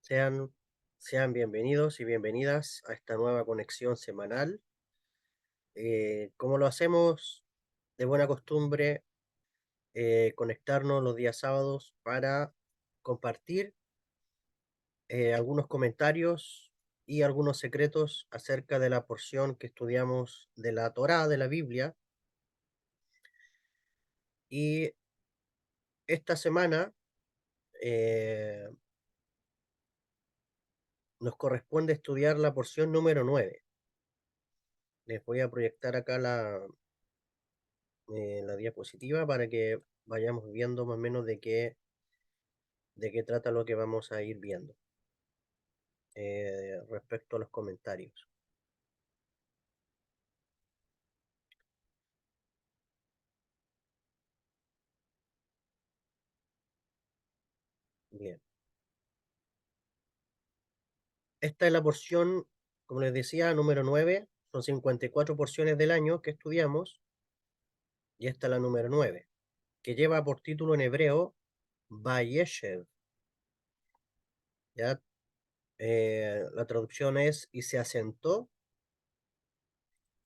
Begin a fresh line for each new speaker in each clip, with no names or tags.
Sean, sean bienvenidos y bienvenidas a esta nueva conexión semanal. Como lo hacemos de buena costumbre, conectarnos los días sábados para compartir algunos comentarios y algunos secretos acerca de la porción que estudiamos de la Torá, de la Biblia. Y esta semana eh, nos corresponde estudiar la porción número 9. Les voy a proyectar acá la diapositiva para que vayamos viendo más o menos de qué trata lo que vamos a ir viendo respecto a los comentarios. Bien, esta es la porción, como les decía, número 9. Son 54 porciones del año que estudiamos y esta es la número 9, que lleva por título en hebreo Vayeshev. ¿Ya? La traducción es y se asentó.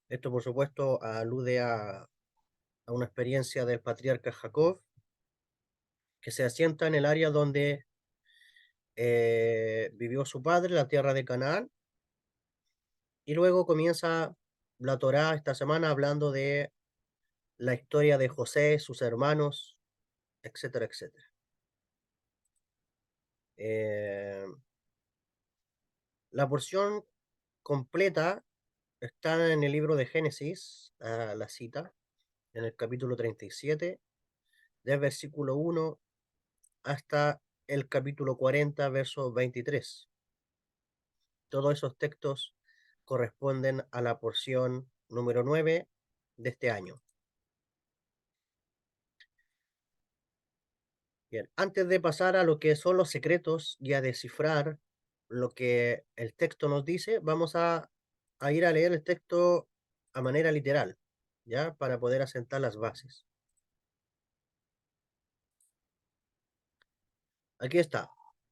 Esto, por supuesto, alude a una experiencia del patriarca Jacob, que se asienta en el área donde vivió su padre, la tierra de Canaán, y luego comienza la Torá esta semana hablando de la historia de José, sus hermanos, etcétera, etcétera. Eh, la porción completa está en el libro de Génesis, la cita, en el capítulo 37, del versículo 1 hasta el capítulo 40, verso 23. Todos esos textos corresponden a la porción número 9 de este año. Bien, antes de pasar a lo que son los secretos y a descifrar lo que el texto nos dice, vamos a ir a leer el texto a manera literal, ¿ya? Para poder asentar las bases. Aquí está.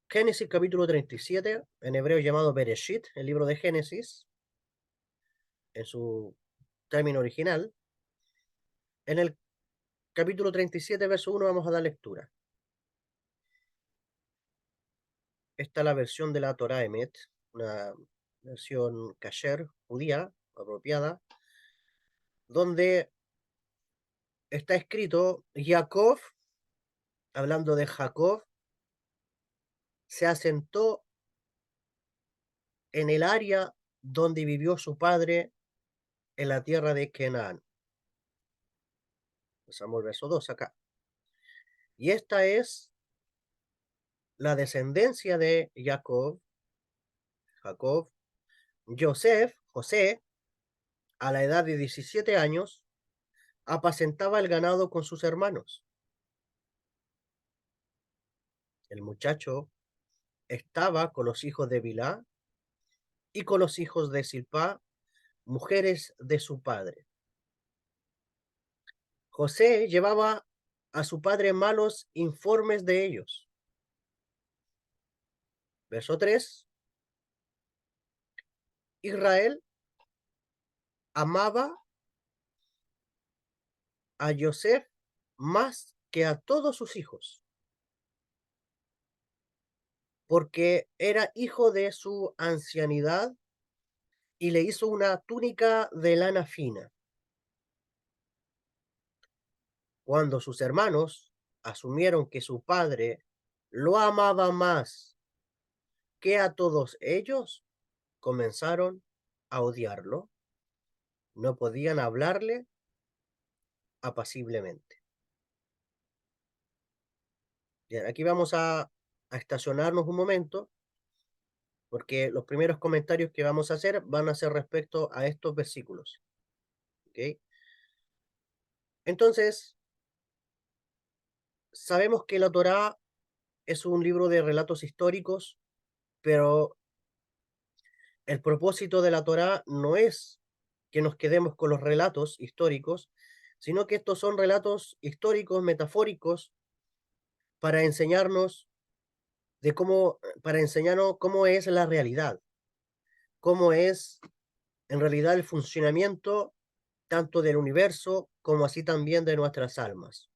Génesis capítulo 37, en hebreo llamado Bereshit, el libro de Génesis, en su término original. En el capítulo 37, verso 1, vamos a dar lectura. Esta es la versión de la Torah Emet, una versión kasher, judía, apropiada, donde está escrito: Jacob, hablando de Jacob, se asentó en el área donde vivió su padre en la tierra de Canaán. Pasamos el verso 2 acá. Y esta es la descendencia de Jacob, José, a la edad de 17 años, apacentaba el ganado con sus hermanos. El muchacho estaba con los hijos de Bilá y con los hijos de Silpá, mujeres de su padre. José llevaba a su padre malos informes de ellos. Verso 3. Israel amaba a José más que a todos sus hijos, porque era hijo de su ancianidad y le hizo una túnica de lana fina. Cuando sus hermanos asumieron que su padre lo amaba más que a todos ellos, comenzaron a odiarlo. No podían hablarle apaciblemente. Bien, aquí vamos a estacionarnos un momento, porque los primeros comentarios que vamos a hacer van a ser respecto a estos versículos. ¿Ok? Entonces, sabemos que la Torá es un libro de relatos históricos, pero el propósito de la Torá no es que nos quedemos con los relatos históricos, sino que estos son relatos históricos, metafóricos, para enseñarnos de cómo, para enseñarnos cómo es la realidad, cómo es en realidad el funcionamiento tanto del universo como así también de nuestras almas.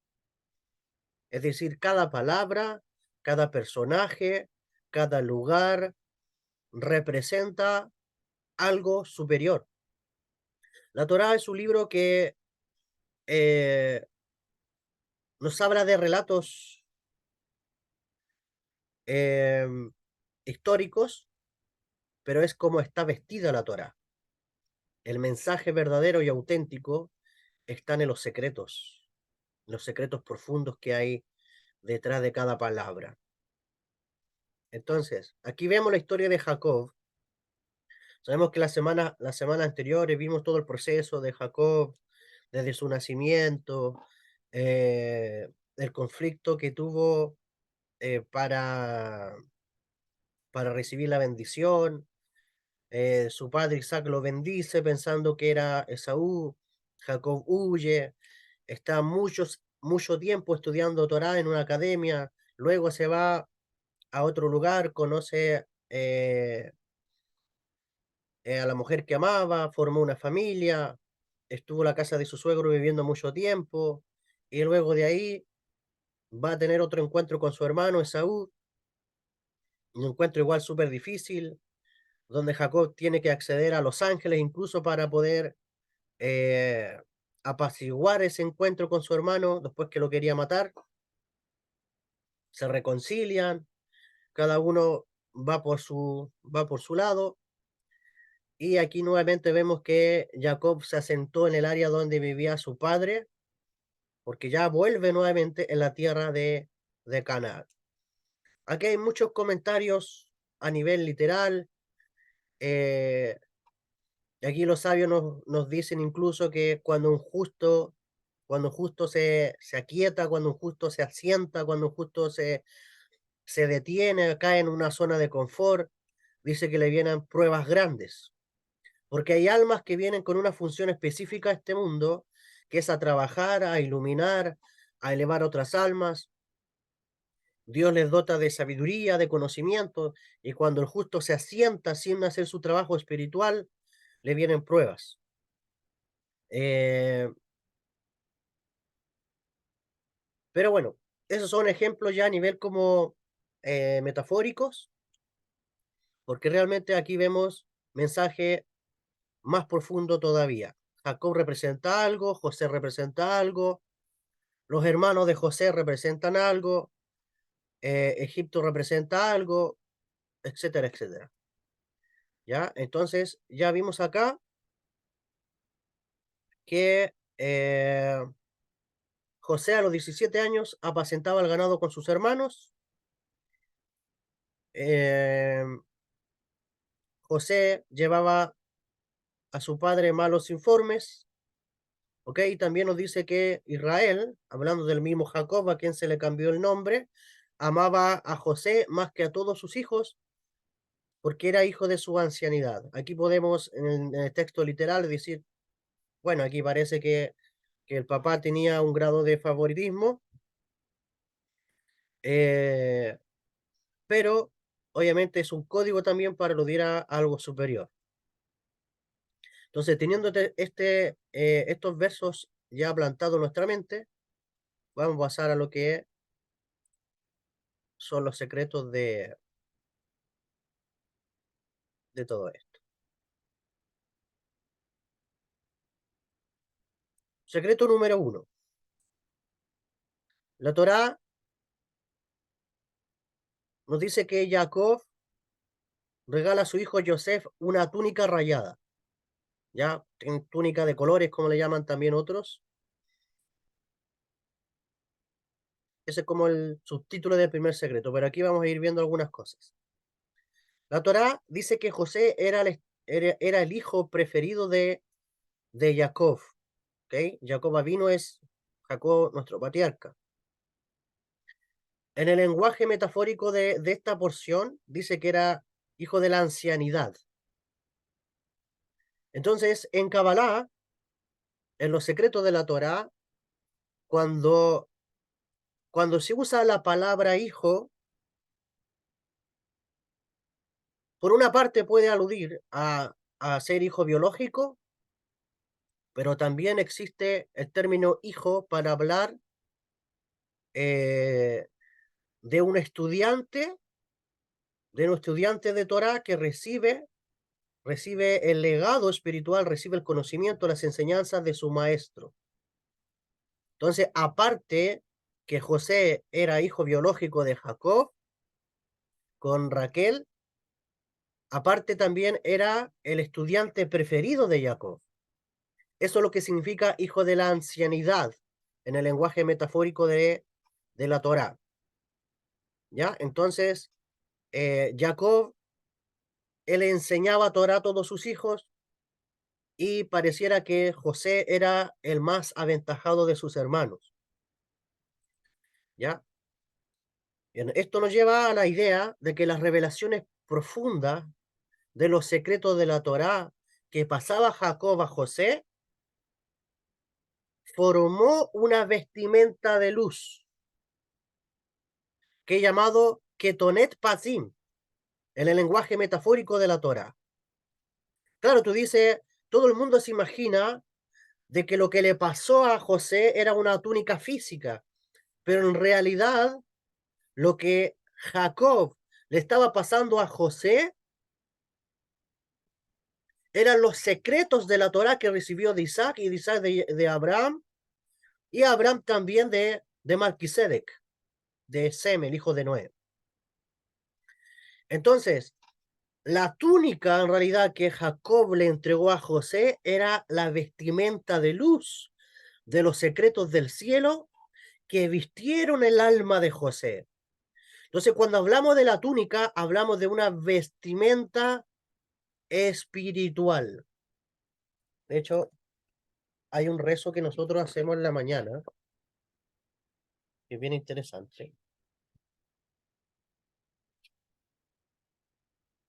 Es decir, cada palabra, cada personaje, cada lugar representa algo superior. La Torá es un libro que eh, nos habla de relatos eh, históricos, pero es como está vestida la Torá. El mensaje verdadero y auténtico están en los secretos profundos que hay detrás de cada palabra. Entonces, aquí vemos la historia de Jacob. Sabemos que la semana anterior vimos todo el proceso de Jacob desde su nacimiento, el conflicto que tuvo para recibir la bendición. Su padre Isaac lo bendice pensando que era Esaú. Jacob huye, está mucho tiempo estudiando Torá en una academia, luego se va a otro lugar, conoce a la mujer que amaba, formó una familia, estuvo en la casa de su suegro viviendo mucho tiempo, y luego de ahí va a tener otro encuentro con su hermano Esaú, un encuentro igual súper difícil, donde Jacob tiene que acceder a los ángeles incluso para poder eh, apaciguar ese encuentro con su hermano después que lo quería matar. Se reconcilian, cada uno va por su lado, y aquí nuevamente vemos que Jacob se asentó en el área donde vivía su padre, porque ya vuelve nuevamente en la tierra de Canaán. Aquí hay muchos comentarios a nivel literal. eh, Aquí los sabios nos dicen incluso que cuando un justo se aquieta, cuando un justo se asienta, cuando un justo se detiene, cae en una zona de confort, dice que le vienen pruebas grandes, porque hay almas que vienen con una función específica a este mundo, que es a trabajar, a iluminar, a elevar otras almas. Dios les dota de sabiduría, de conocimiento, y cuando el justo se asienta sin hacer su trabajo espiritual, le vienen pruebas. Eh, pero bueno, esos son ejemplos ya a nivel como metafóricos, porque realmente aquí vemos mensaje más profundo todavía. Jacob representa algo, José representa algo, los hermanos de José representan algo, Egipto representa algo, etcétera, etcétera. ¿Ya? Entonces, ya vimos acá que José a los 17 años apacentaba el ganado con sus hermanos. eh, José llevaba a su padre malos informes. ¿Ok? Y también nos dice que Israel, hablando del mismo Jacob, a quien se le cambió el nombre, amaba a José más que a todos sus hijos porque era hijo de su ancianidad. Aquí podemos, en el texto literal, decir, bueno, aquí parece que el papá tenía un grado de favoritismo, eh, pero obviamente es un código también para aludir a algo superior. Entonces, teniendo estos versos ya plantados en nuestra mente, vamos a pasar a lo que son los secretos de todo esto. Secreto número uno. La Torá nos dice que Jacob regala a su hijo Yosef una túnica rayada, ¿ya? Túnica de colores, como le llaman también otros. Ese es como el subtítulo del primer secreto, pero aquí vamos a ir viendo algunas cosas. La Torá dice que José era el hijo preferido de Jacob, ¿ok? Jacob vino es Jacob, nuestro patriarca. En el lenguaje metafórico de esta porción, dice que era hijo de la ancianidad. Entonces, en Kabbalah, en los secretos de la Torá, cuando se usa la palabra hijo, Por una parte puede aludir a ser hijo biológico, pero también existe el término hijo para hablar eh, de un estudiante, de Torá que recibe el legado espiritual, recibe el conocimiento, las enseñanzas de su maestro. Entonces, aparte que José era hijo biológico de Jacob con Raquel, aparte también era el estudiante preferido de Jacob. Eso es lo que significa hijo de la ancianidad en el lenguaje metafórico de la Torá. ¿Ya? Entonces, Jacob, él enseñaba Torá a todos sus hijos y pareciera que José era el más aventajado de sus hermanos. ¿Ya? Bien, esto nos lleva a la idea de que las revelaciones profundas de los secretos de la Torá que pasaba Jacob a José formó una vestimenta de luz que he llamado Ketonet Pasim en el lenguaje metafórico de la Torá. Claro, tú dices, todo el mundo se imagina de que lo que le pasó a José era una túnica física, pero en realidad lo que Jacob le estaba pasando a José eran los secretos de la Torá que recibió de Isaac y de Isaac de Abraham y Abraham también de Melquisedec, de Sem, el hijo de Noé. Entonces, la túnica en realidad que Jacob le entregó a José era la vestimenta de luz de los secretos del cielo que vistieron el alma de José. Entonces, cuando hablamos de la túnica, hablamos de una vestimenta espiritual. De hecho, hay un rezo que nosotros hacemos en la mañana, que es bien interesante,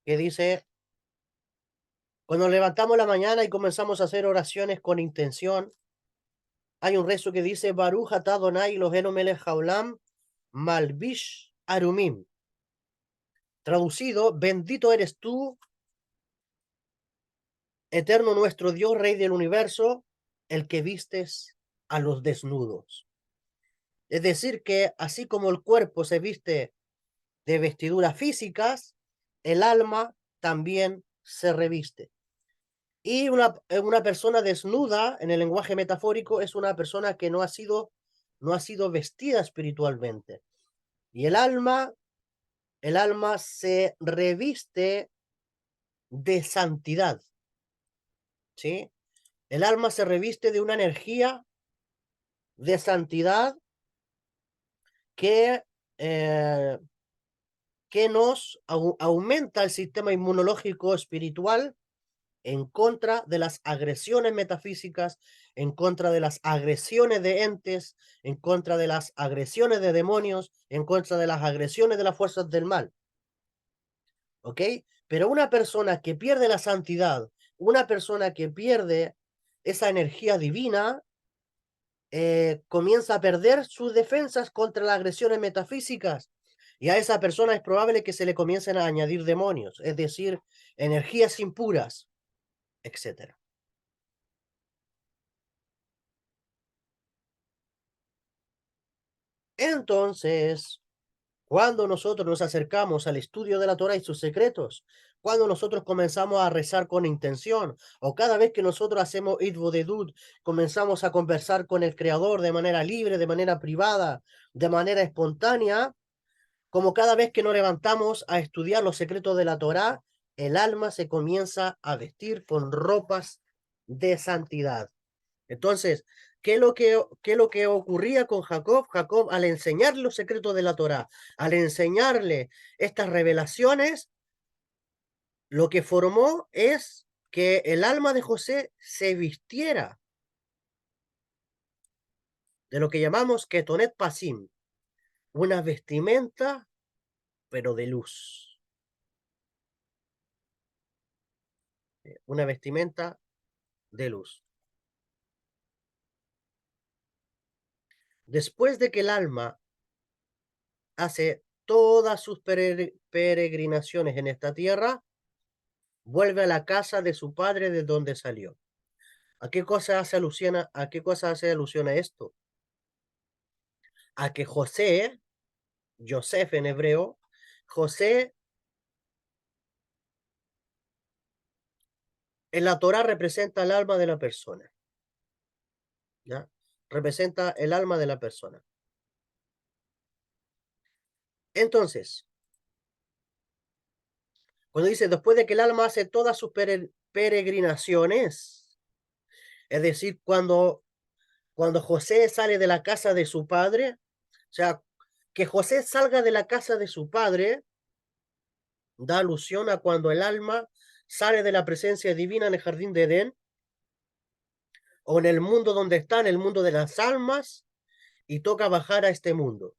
que dice, cuando levantamos la mañana y comenzamos a hacer oraciones con intención, hay un rezo que dice, Baruch atah Adonai Eloheinu melech haolam, malbish arumim. Traducido, bendito eres tú, eterno nuestro Dios, Rey del universo, el que vistes a los desnudos. Es decir, que así como el cuerpo se viste de vestiduras físicas, el alma también se reviste. Y una persona desnuda, en el lenguaje metafórico, es una persona que no ha sido vestida espiritualmente. Y el alma se reviste de santidad, ¿sí? El alma se reviste de una energía de santidad que, eh, que nos aumenta el sistema inmunológico espiritual en contra de las agresiones metafísicas, en contra de las agresiones de entes, en contra de las agresiones de demonios, en contra de las agresiones de las fuerzas del mal. ¿Ok? Pero una persona que pierde la santidad, una persona que pierde esa energía divina, comienza a perder sus defensas contra las agresiones metafísicas. Y a esa persona es probable que se le comiencen a añadir demonios, es decir, energías impuras, etcétera. Entonces, cuando nosotros nos acercamos al estudio de la Torah y sus secretos, cuando nosotros comenzamos a rezar con intención, o cada vez que nosotros hacemos Idvodedut, comenzamos a conversar con el Creador de manera libre, de manera privada, de manera espontánea, como cada vez que nos levantamos a estudiar los secretos de la Torah, el alma se comienza a vestir con ropas de santidad. Entonces, qué es lo que ocurría con Jacob? Jacob, al enseñarle los secretos de la Torá, al enseñarle estas revelaciones, lo que formó es que el alma de José se vistiera de lo que llamamos Ketonet Pasim, una vestimenta, pero de luz, una vestimenta de luz. Después de que el alma hace todas sus peregrinaciones en esta tierra, vuelve a la casa de su padre de donde salió. ¿A qué cosa hace alusión a qué cosa hace alusión a esto? A que José, Yosef en hebreo, José en la Torá representa el alma de la persona, ¿ya? Representa el alma de la persona. Entonces, cuando dice después de que el alma hace todas sus peregrinaciones, es decir, cuando José sale de la casa de su padre, o sea, que José salga de la casa de su padre, da alusión a cuando el alma sale de la presencia divina en el jardín de Edén, o en el mundo donde está, en el mundo de las almas, y toca bajar a este mundo.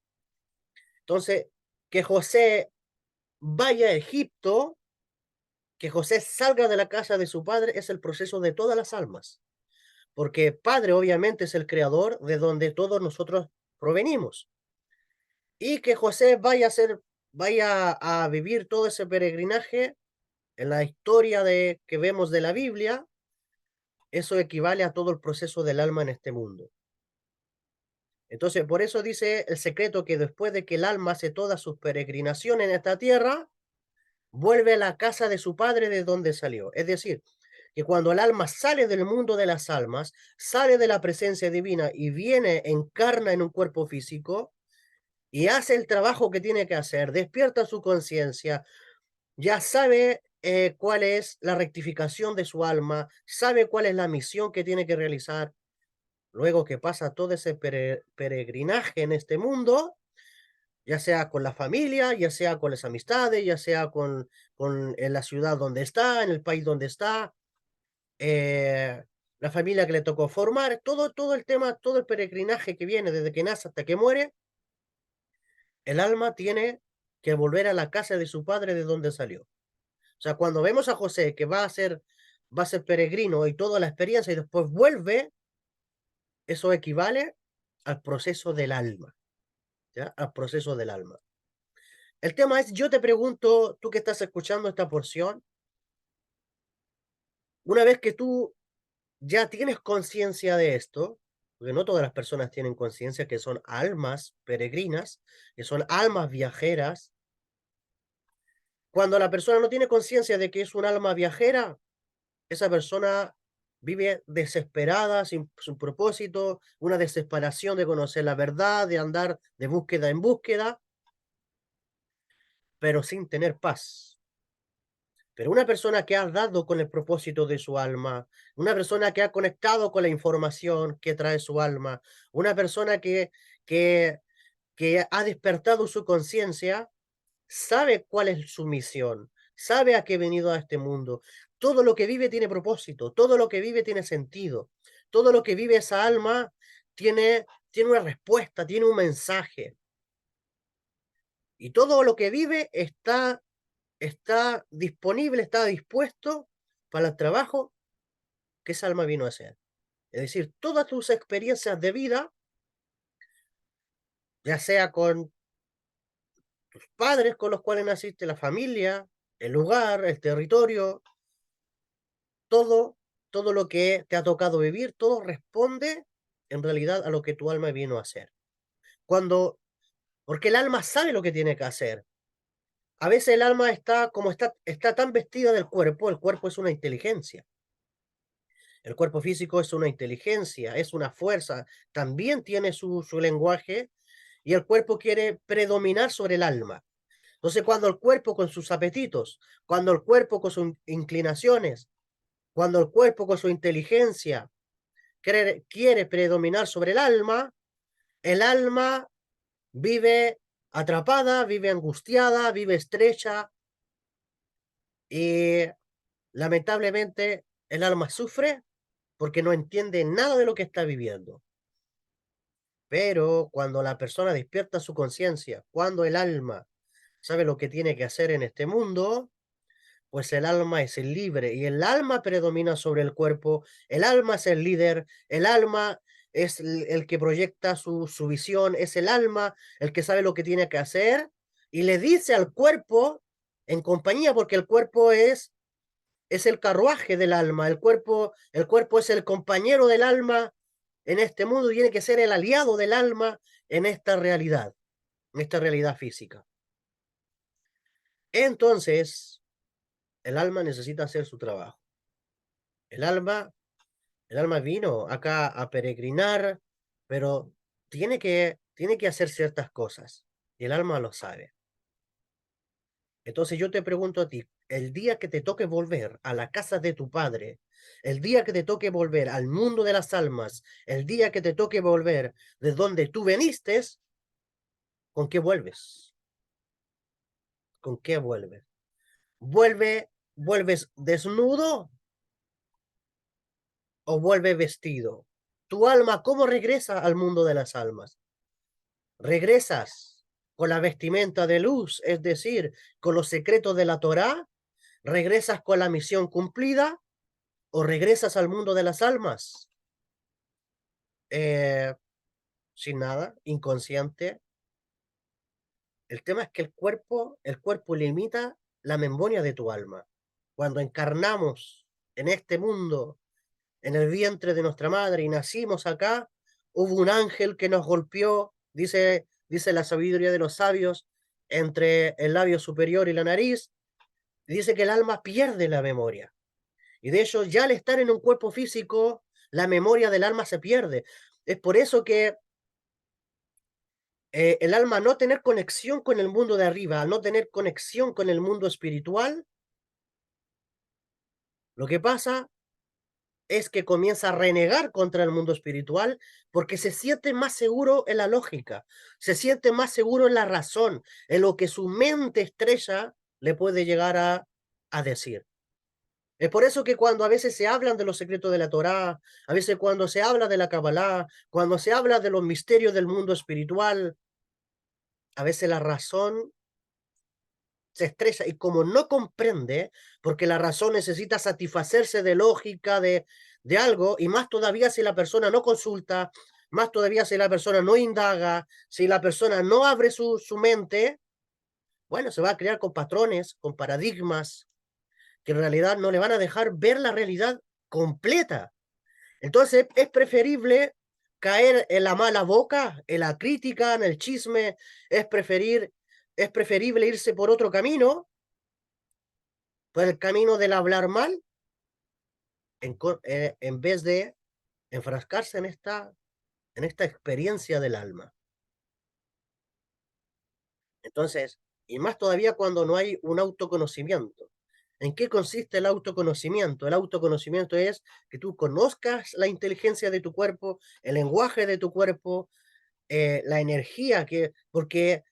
Entonces, que José vaya a Egipto, que José salga de la casa de su padre, es el proceso de todas las almas, porque Padre obviamente es el creador de donde todos nosotros provenimos. Y que José vaya a vivir todo ese peregrinaje en la historia que vemos de la Biblia, eso equivale a todo el proceso del alma en este mundo. Entonces, por eso dice el secreto que después de que el alma hace toda su peregrinación en esta tierra, vuelve a la casa de su padre de donde salió. Es decir, que cuando el alma sale del mundo de las almas, sale de la presencia divina y viene, encarna en un cuerpo físico y hace el trabajo que tiene que hacer, despierta su conciencia, ya sabe cuál es la rectificación de su alma, sabe cuál es la misión que tiene que realizar. Luego que pasa todo ese peregrinaje en este mundo, ya sea con la familia, ya sea con las amistades, ya sea en la ciudad donde está, en el país donde está, eh, la familia que le tocó formar, todo el tema, todo el peregrinaje que viene desde que nace hasta que muere, el alma tiene que volver a la casa de su padre de donde salió. O sea, cuando vemos a José que va a ser peregrino y toda la experiencia y después vuelve, eso equivale al proceso del alma, ¿ya? Al proceso del alma. El tema es, yo te pregunto, tú que estás escuchando esta porción, una vez que tú ya tienes conciencia de esto, porque no todas las personas tienen conciencia que son almas peregrinas, que son almas viajeras, cuando la persona no tiene conciencia de que es un alma viajera, esa persona vive desesperada, sin propósito, una desesperación de conocer la verdad, de andar de búsqueda en búsqueda, pero sin tener paz. Pero una persona que ha dado con el propósito de su alma, una persona que ha conectado con la información que trae su alma, una persona que, que ha despertado su conciencia, sabe cuál es su misión, sabe a qué ha venido a este mundo. Todo lo que vive tiene propósito, todo lo que vive tiene sentido, todo lo que vive esa alma tiene una respuesta, tiene un mensaje. Y todo lo que vive está disponible, está dispuesto para el trabajo que esa alma vino a hacer. Es decir, todas tus experiencias de vida, ya sea con tus padres con los cuales naciste, la familia, el lugar, el territorio, todo, todo lo que te ha tocado vivir, todo responde en realidad a lo que tu alma vino a hacer. Cuando, porque el alma sabe lo que tiene que hacer. A veces el alma está tan vestida del cuerpo, el cuerpo es una inteligencia. El cuerpo físico es una inteligencia, es una fuerza, también tiene su lenguaje y el cuerpo quiere predominar sobre el alma. Entonces, cuando el cuerpo con sus apetitos, cuando el cuerpo con sus inclinaciones, cuando el cuerpo con su inteligencia quiere predominar sobre el alma vive atrapada, vive angustiada, vive estrecha y lamentablemente el alma sufre porque no entiende nada de lo que está viviendo. Pero cuando la persona despierta su conciencia, cuando el alma sabe lo que tiene que hacer en este mundo, pues el alma es el libre y el alma predomina sobre el cuerpo, el alma es el líder, el alma es el que proyecta su visión, es el alma el que sabe lo que tiene que hacer y le dice al cuerpo en compañía, porque el cuerpo es es el carruaje del alma, el cuerpo es el compañero del alma en este mundo, tiene que ser el aliado del alma en esta realidad física. Entonces, el alma necesita hacer su trabajo. El alma vino acá a peregrinar, pero tiene que hacer ciertas cosas, y el alma lo sabe. Entonces yo te pregunto a ti, el día que te toque volver a la casa de tu padre, el día que te toque volver al mundo de las almas, el día que te toque volver de donde tú veniste, ¿con qué vuelves? ¿Con qué vuelves? ¿Vuelves desnudo o vuelves vestido? Tu alma, ¿cómo regresa al mundo de las almas? ¿Regresas con la vestimenta de luz, es decir, con los secretos de la Torá? ¿Regresas con la misión cumplida o regresas al mundo de las almas eh, sin nada, inconsciente? El tema es que el cuerpo limita la memoria de tu alma. Cuando encarnamos en este mundo, en el vientre de nuestra madre y nacimos acá, hubo un ángel que nos golpeó, dice la sabiduría de los sabios, entre el labio superior y la nariz, y dice que el alma pierde la memoria. Y de hecho, ya al estar en un cuerpo físico, la memoria del alma se pierde. Es por eso que el alma, no tener conexión con el mundo de arriba, al no tener conexión con el mundo espiritual, lo que pasa es que comienza a renegar contra el mundo espiritual porque se siente más seguro en la lógica, se siente más seguro en la razón, en lo que su mente estrecha le puede llegar a decir. Es por eso que cuando a veces se hablan de los secretos de la Torá, a veces cuando se habla de la Kabbalah, cuando se habla de los misterios del mundo espiritual, a veces la razón se estresa y como no comprende, porque la razón necesita satisfacerse de lógica, de algo, y más todavía si la persona no consulta, más todavía si la persona no indaga, si la persona no abre su mente, bueno, se va a crear con patrones, con paradigmas, que en realidad no le van a dejar ver la realidad completa. Entonces es preferible caer en la mala boca, en la crítica, en el chisme, es preferible irse por otro camino, por el camino del hablar mal, en vez de enfrascarse en esta experiencia del alma. Entonces, y más todavía cuando no hay un autoconocimiento. ¿En qué consiste el autoconocimiento? El autoconocimiento es que tú conozcas la inteligencia de tu cuerpo, el lenguaje de tu cuerpo, la energía porque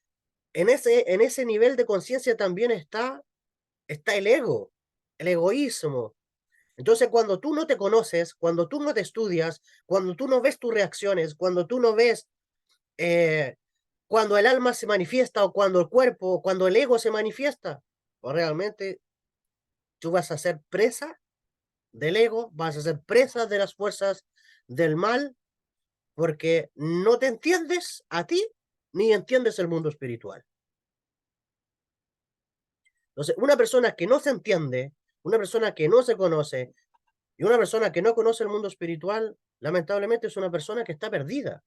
en ese nivel de conciencia también está el ego, el egoísmo. Entonces, cuando tú no te conoces, cuando tú no te estudias, cuando tú no ves tus reacciones, cuando tú no ves eh, cuando el alma se manifiesta o cuando el cuerpo o cuando el ego se manifiesta, o realmente tú vas a ser presa del ego, vas a ser presa de las fuerzas del mal, porque no te entiendes a ti ni entiendes el mundo espiritual. Entonces, una persona que no se entiende, una persona que no se conoce y una persona que no conoce el mundo espiritual, lamentablemente es una persona que está perdida.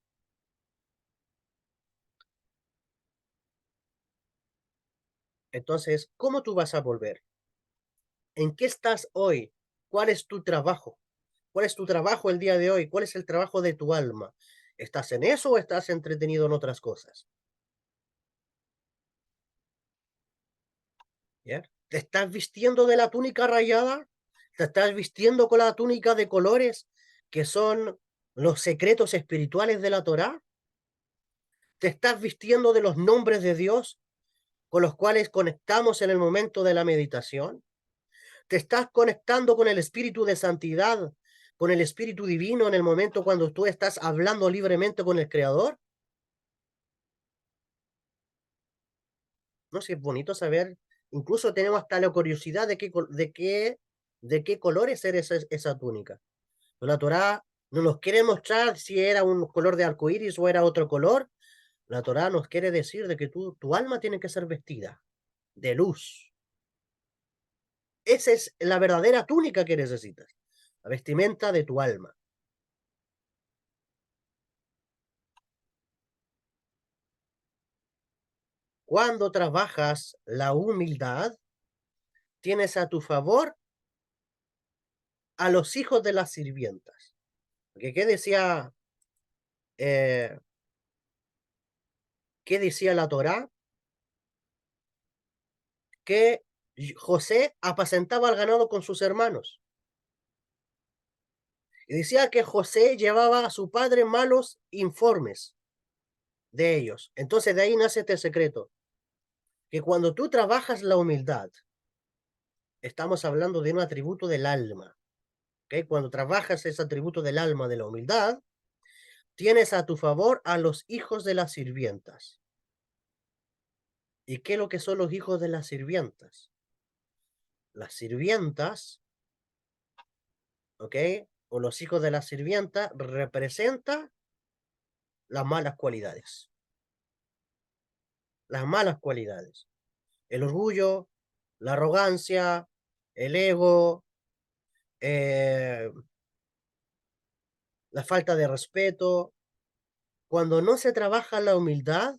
Entonces, ¿cómo tú vas a volver? ¿En qué estás hoy? ¿Cuál es tu trabajo? ¿Cuál es tu trabajo el día de hoy? ¿Cuál es el trabajo de tu alma? ¿Estás en eso o estás entretenido en otras cosas? ¿Ya? ¿Te estás vistiendo de la túnica rayada? ¿Te estás vistiendo con la túnica de colores que son los secretos espirituales de la Torá? ¿Te estás vistiendo de los nombres de Dios con los cuales conectamos en el momento de la meditación? ¿Te estás conectando con el espíritu de santidad, con el espíritu divino en el momento cuando tú estás hablando libremente con el Creador? No sé, es bonito saber, incluso tenemos hasta la curiosidad de qué colores era esa túnica. La Torá no nos quiere mostrar si era un color de arcoíris o era otro color. La Torá nos quiere decir de que tu alma tiene que ser vestida de luz. Esa es la verdadera túnica que necesitas, la vestimenta de tu alma. Cuando trabajas la humildad, tienes a tu favor a los hijos de las sirvientas. Porque eh, ¿qué decía la Torá? Que José apacentaba al ganado con sus hermanos. Y decía que José llevaba a su padre malos informes de ellos. Entonces de ahí nace este secreto, que cuando tú trabajas la humildad, estamos hablando de un atributo del alma, ¿ok? Cuando trabajas ese atributo del alma de la humildad, tienes a tu favor a los hijos de las sirvientas. ¿Y qué es lo que son los hijos de las sirvientas? Las sirvientas, ¿ok? O los hijos de la sirvienta representa las malas cualidades. Las malas cualidades. El orgullo, la arrogancia, el ego, eh, la falta de respeto. Cuando no se trabaja la humildad,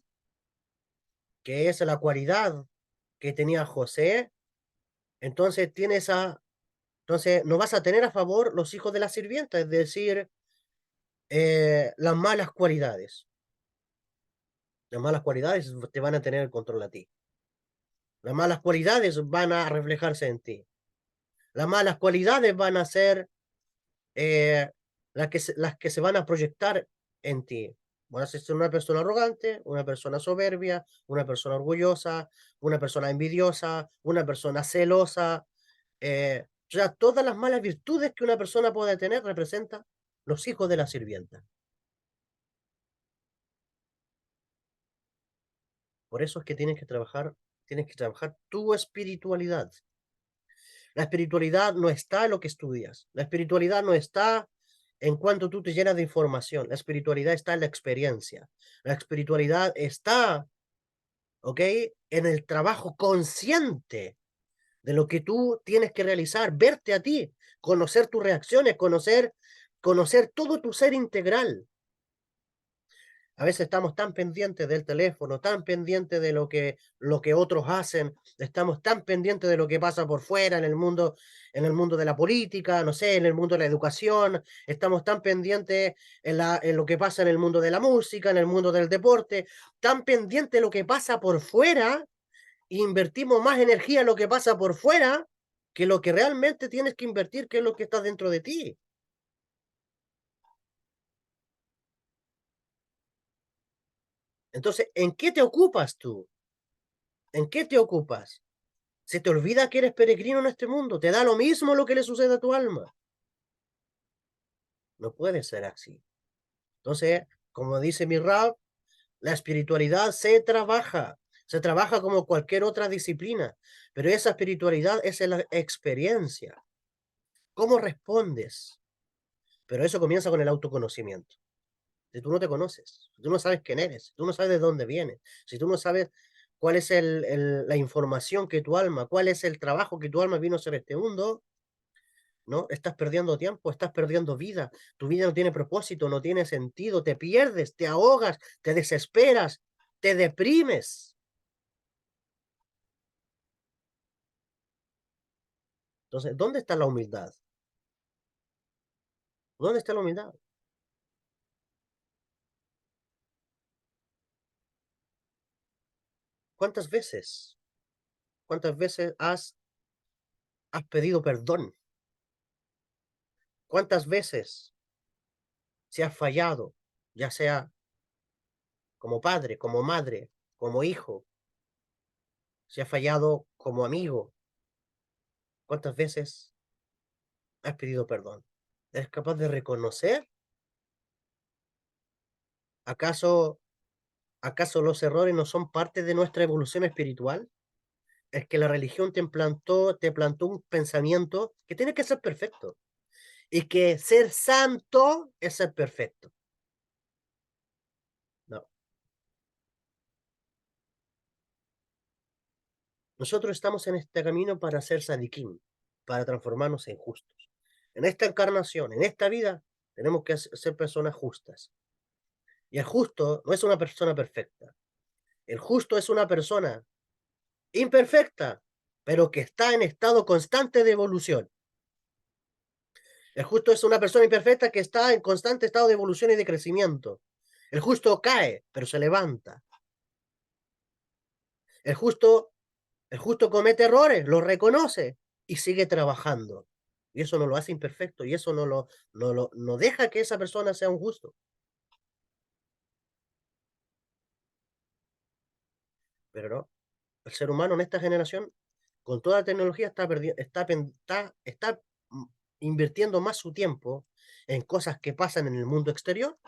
que es la cualidad que tenía José, entonces entonces no vas a tener a favor los hijos de la sirvienta, es decir, las malas cualidades. Las malas cualidades te van a tener el control a ti. Las malas cualidades van a reflejarse en ti. Las malas cualidades van a ser eh, las que se van a proyectar en ti. Vas a ser una persona arrogante, una persona soberbia, una persona orgullosa, una persona envidiosa, una persona celosa. O sea, todas las malas virtudes que una persona puede tener representan los hijos de la sirvienta. Por eso es que tienes que trabajar tu espiritualidad. La espiritualidad no está en lo que estudias. La espiritualidad no está en cuanto tú te llenas de información. La espiritualidad está en la experiencia. La espiritualidad está, ¿ok? En el trabajo consciente de lo que tú tienes que realizar, verte a ti, conocer tus reacciones, conocer todo tu ser integral. A veces estamos tan pendientes del teléfono, tan pendientes de lo que otros hacen, estamos tan pendientes de lo que pasa por fuera en el mundo de la política, no sé, en el mundo de la educación, estamos tan pendientes en lo que pasa en el mundo de la música, en el mundo del deporte, tan pendientes de lo que pasa por fuera, e invertimos más energía en lo que pasa por fuera que lo que realmente tienes que invertir, que es lo que está dentro de ti. Entonces, ¿en qué te ocupas tú? ¿En qué te ocupas? Se te olvida que eres peregrino en este mundo, te da lo mismo lo que le sucede a tu alma. No puede ser así. Entonces, como dice mi rab, la espiritualidad se trabaja como cualquier otra disciplina, pero esa espiritualidad es la experiencia. ¿Cómo respondes? Pero eso comienza con el autoconocimiento. Si tú no te conoces, si tú no sabes quién eres, si tú no sabes de dónde vienes, si tú no sabes cuál es la información que tu alma, cuál es el trabajo que tu alma vino a hacer este mundo, ¿no? Estás perdiendo tiempo, estás perdiendo vida, tu vida no tiene propósito, no tiene sentido, te pierdes, te ahogas, te desesperas, te deprimes. Entonces, ¿dónde está la humildad? ¿Dónde está la humildad? ¿Cuántas veces? ¿Cuántas veces has pedido perdón? ¿Cuántas veces se has fallado, ya sea como padre, como madre, como hijo, se ha fallado como amigo? ¿Cuántas veces has pedido perdón? ¿Eres capaz de reconocer? ¿Acaso ¿Acaso los errores no son parte de nuestra evolución espiritual? Es que la religión te plantó un pensamiento que tiene que ser perfecto y que ser santo es ser perfecto. No, nosotros estamos en este camino para ser sadiquín. para transformarnos en justos. En esta encarnación, en esta vida, tenemos que ser personas justas. Y el justo no es una persona perfecta. El justo es una persona imperfecta, pero que está en estado constante de evolución. El justo es una persona imperfecta que está en constante estado de evolución y de crecimiento. El justo cae, pero se levanta. El justo comete errores, los reconoce y sigue trabajando. Y eso no lo hace imperfecto y eso no deja que esa persona sea un justo. Pero no, el ser humano en esta generación, con toda la tecnología, está invirtiendo más su tiempo en cosas que pasan en el mundo exterior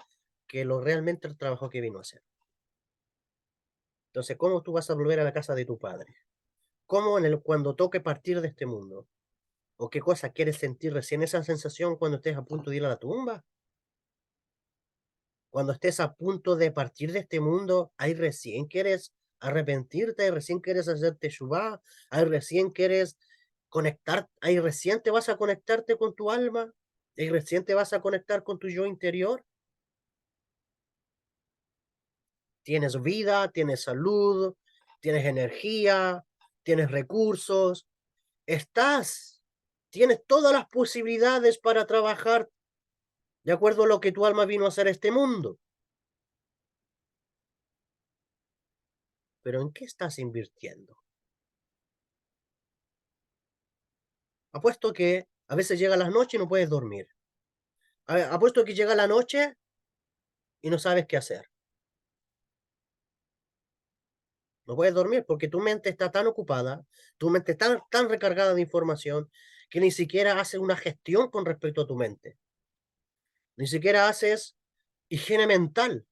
que lo realmente el trabajo que vino a hacer. Entonces, ¿cómo tú vas a volver a la casa de tu padre? ¿Cómo cuando toque partir de este mundo? ¿O qué cosa quieres sentir recién esa sensación cuando estés a punto de ir a la tumba? Cuando estés a punto de partir de este mundo, ahí recién quieres arrepentirte, ahí recién quieres hacerte shubá, ahí recién quieres conectar, ahí recién te vas a conectarte con tu alma, ahí recién te vas a conectar con tu yo interior. Tienes vida, tienes salud, tienes energía, tienes recursos, tienes todas las posibilidades para trabajar de acuerdo a lo que tu alma vino a hacer a este mundo. Pero ¿en qué estás invirtiendo? Apuesto que a veces llega la noche y no puedes dormir. Apuesto que llega la noche y no sabes qué hacer. No puedes dormir porque tu mente está tan ocupada, tu mente está tan recargada de información que ni siquiera haces una gestión con respecto a tu mente. Ni siquiera haces higiene mental.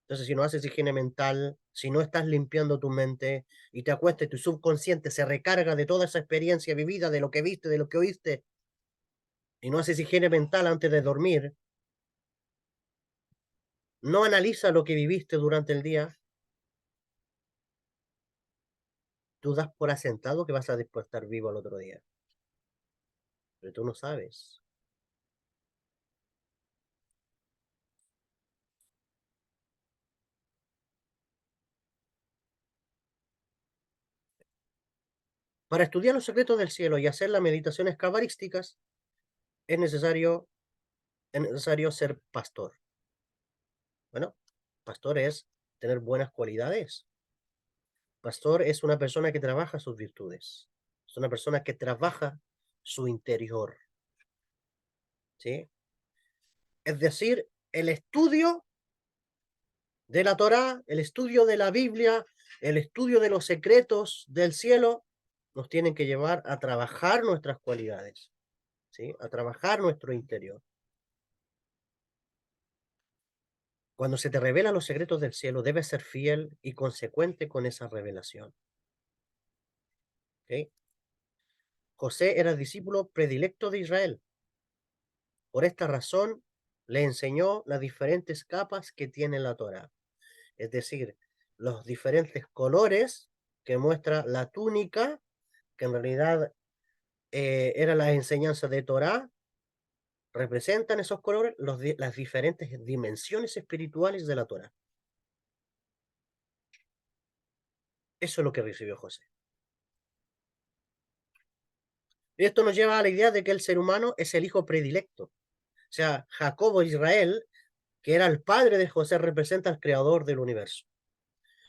Entonces, si no haces higiene mental, si no estás limpiando tu mente y te acuestas, tu subconsciente se recarga de toda esa experiencia vivida, de lo que viste, de lo que oíste, y no haces higiene mental antes de dormir, no analiza lo que viviste durante el día, tú das por asentado que vas a despertar vivo al otro día, pero tú no sabes. Para estudiar los secretos del cielo y hacer las meditaciones cabalísticas, es necesario, es necesario ser pastor. Bueno, pastor es tener buenas cualidades. Pastor es una persona que trabaja sus virtudes. Es una persona que trabaja su interior. ¿Sí? Es decir, el estudio de la Torá, el estudio de la Biblia, el estudio de los secretos del cielo, nos tienen que llevar a trabajar nuestras cualidades, ¿sí? A trabajar nuestro interior. Cuando se te revelan los secretos del cielo, debes ser fiel y consecuente con esa revelación. ¿Okay? José era el discípulo predilecto de Israel. Por esta razón, le enseñó las diferentes capas que tiene la Torá, es decir, los diferentes colores que muestra la túnica, que en realidad era la enseñanza de Torá, representan esos colores las diferentes dimensiones espirituales de la Torá. Eso es lo que recibió José. Y esto nos lleva a la idea de que el ser humano es el hijo predilecto. O sea, Jacobo Israel, que era el padre de José, representa al creador del universo.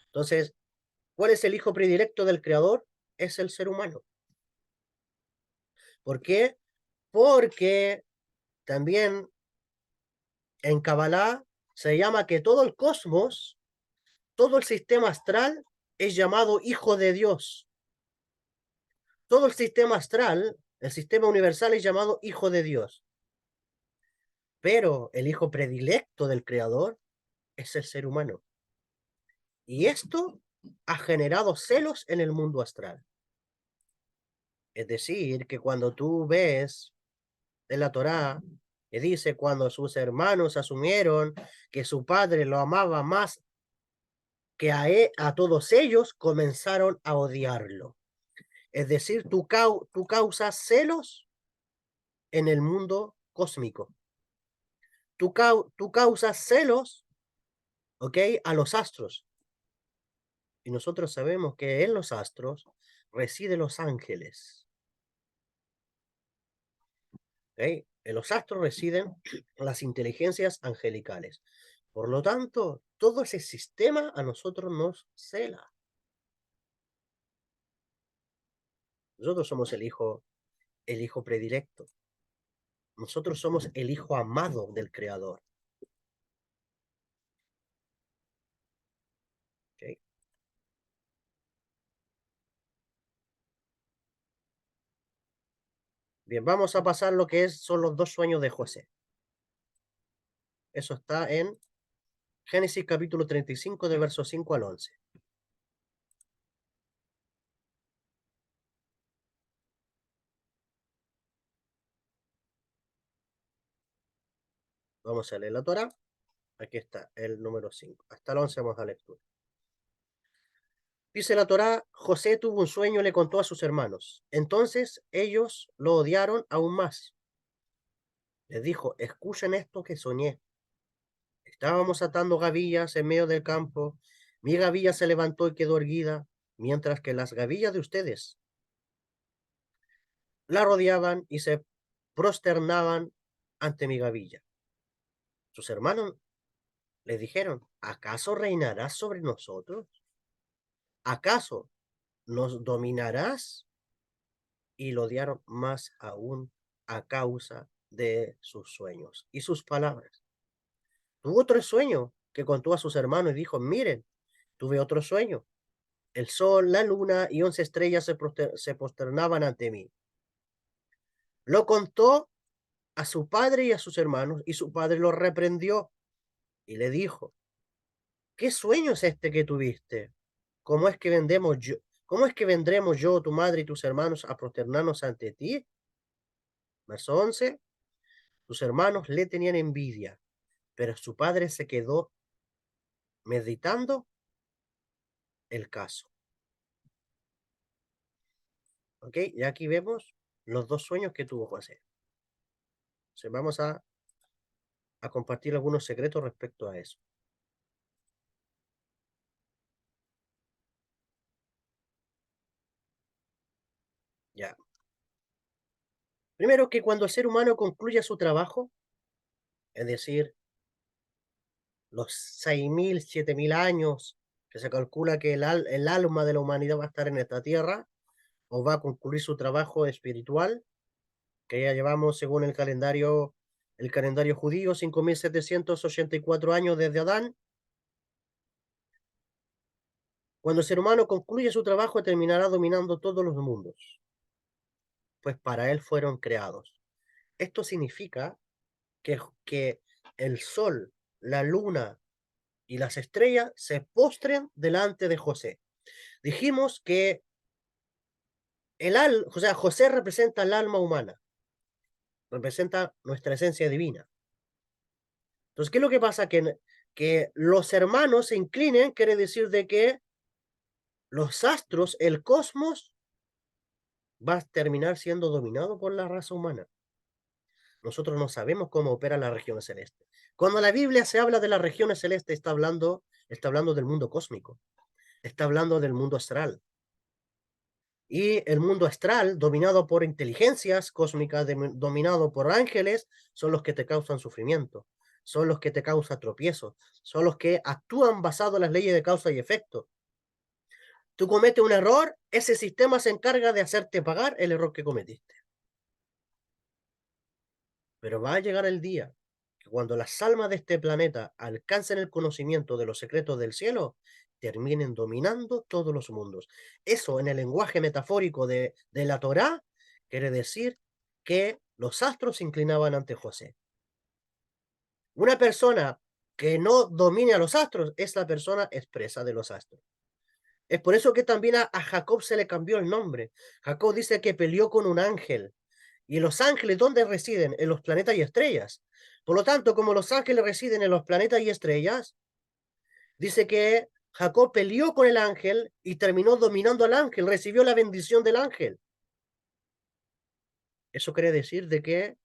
Entonces, ¿cuál es el hijo predilecto del creador? Es el ser humano. ¿Por qué? Porque también en Kabbalah se llama que todo el cosmos, todo el sistema astral es llamado hijo de Dios. Todo el sistema astral, el sistema universal es llamado hijo de Dios. Pero el hijo predilecto del creador es el ser humano. Y esto ha generado celos en el mundo astral. Es decir, que cuando tú ves en la Torá, que dice cuando sus hermanos asumieron que su padre lo amaba más que a todos ellos, comenzaron a odiarlo. Es decir, tú causas celos en el mundo cósmico. Tú causas celos, ¿ok? A los astros. Y nosotros sabemos que en los astros residen los ángeles. ¿Ok? En los astros residen las inteligencias angelicales. Por lo tanto, todo ese sistema a nosotros nos cela. Nosotros somos el hijo predilecto. Nosotros somos el hijo amado del Creador. ¿Ok? Bien, vamos a pasar lo que son los 2 sueños de José. Eso está en Génesis capítulo 35, del verso 5 al 11. Vamos a leer la Torá. Aquí está el número 5. Hasta el 11 vamos a lectura. Dice la Torá: José tuvo un sueño y le contó a sus hermanos. Entonces ellos lo odiaron aún más. Les dijo: escuchen esto que soñé. Estábamos atando gavillas en medio del campo. Mi gavilla se levantó y quedó erguida, mientras que las gavillas de ustedes la rodeaban y se prosternaban ante mi gavilla. Sus hermanos le dijeron: ¿acaso reinarás sobre nosotros? ¿Acaso nos dominarás? Y lo odiaron más aún a causa de sus sueños y sus palabras. Tuvo otro sueño que contó a sus hermanos y dijo: miren, tuve otro sueño. El sol, la luna y 11 estrellas se posternaban ante mí. Lo contó a su padre y a sus hermanos, y su padre lo reprendió y le dijo: ¿qué sueño es este que tuviste? ¿Cómo es que cómo es que vendremos yo, tu madre y tus hermanos a prosternarnos ante ti? Verso 11. Sus hermanos le tenían envidia, pero su padre se quedó meditando el caso. ¿Ok? Y aquí vemos los 2 sueños que tuvo José. Entonces vamos a compartir algunos secretos respecto a eso. Ya. Primero, que cuando el ser humano concluya su trabajo, es decir, los 6.000, 7.000 años que se calcula que el alma de la humanidad va a estar en esta tierra, o va a concluir su trabajo espiritual, que ya llevamos, según el calendario judío, 5.784 años desde Adán. Cuando el ser humano concluye su trabajo, terminará dominando todos los mundos, pues para él fueron creados. Esto significa que el sol, la luna y las estrellas se postren delante de José. Dijimos que o sea, José representa el alma humana, representa nuestra esencia divina. Entonces, ¿qué es lo que pasa? Que los hermanos se inclinen, quiere decir de que los astros, el cosmos, va a terminar siendo dominado por la raza humana. Nosotros no sabemos cómo opera la región celeste. Cuando la Biblia se habla de las regiones celestes, está hablando del mundo cósmico, está hablando del mundo astral. Y el mundo astral, dominado por inteligencias cósmicas, dominado por ángeles, son los que te causan sufrimiento, son los que te causan tropiezos, son los que actúan basado en las leyes de causa y efecto. Tú cometes un error, ese sistema se encarga de hacerte pagar el error que cometiste. Pero va a llegar el día que cuando las almas de este planeta alcancen el conocimiento de los secretos del cielo, terminen dominando todos los mundos. Eso, en el lenguaje metafórico de la Torá, quiere decir que los astros se inclinaban ante José. Una persona que no domine a los astros es la persona expresa de los astros. Es por eso que también a Jacob se le cambió el nombre. Jacob dice que peleó con un ángel. ¿Y los ángeles dónde residen? En los planetas y estrellas. Por lo tanto, como los ángeles residen en los planetas y estrellas, dice que Jacob peleó con el ángel y terminó dominando al ángel, recibió la bendición del ángel. Eso quiere decir de que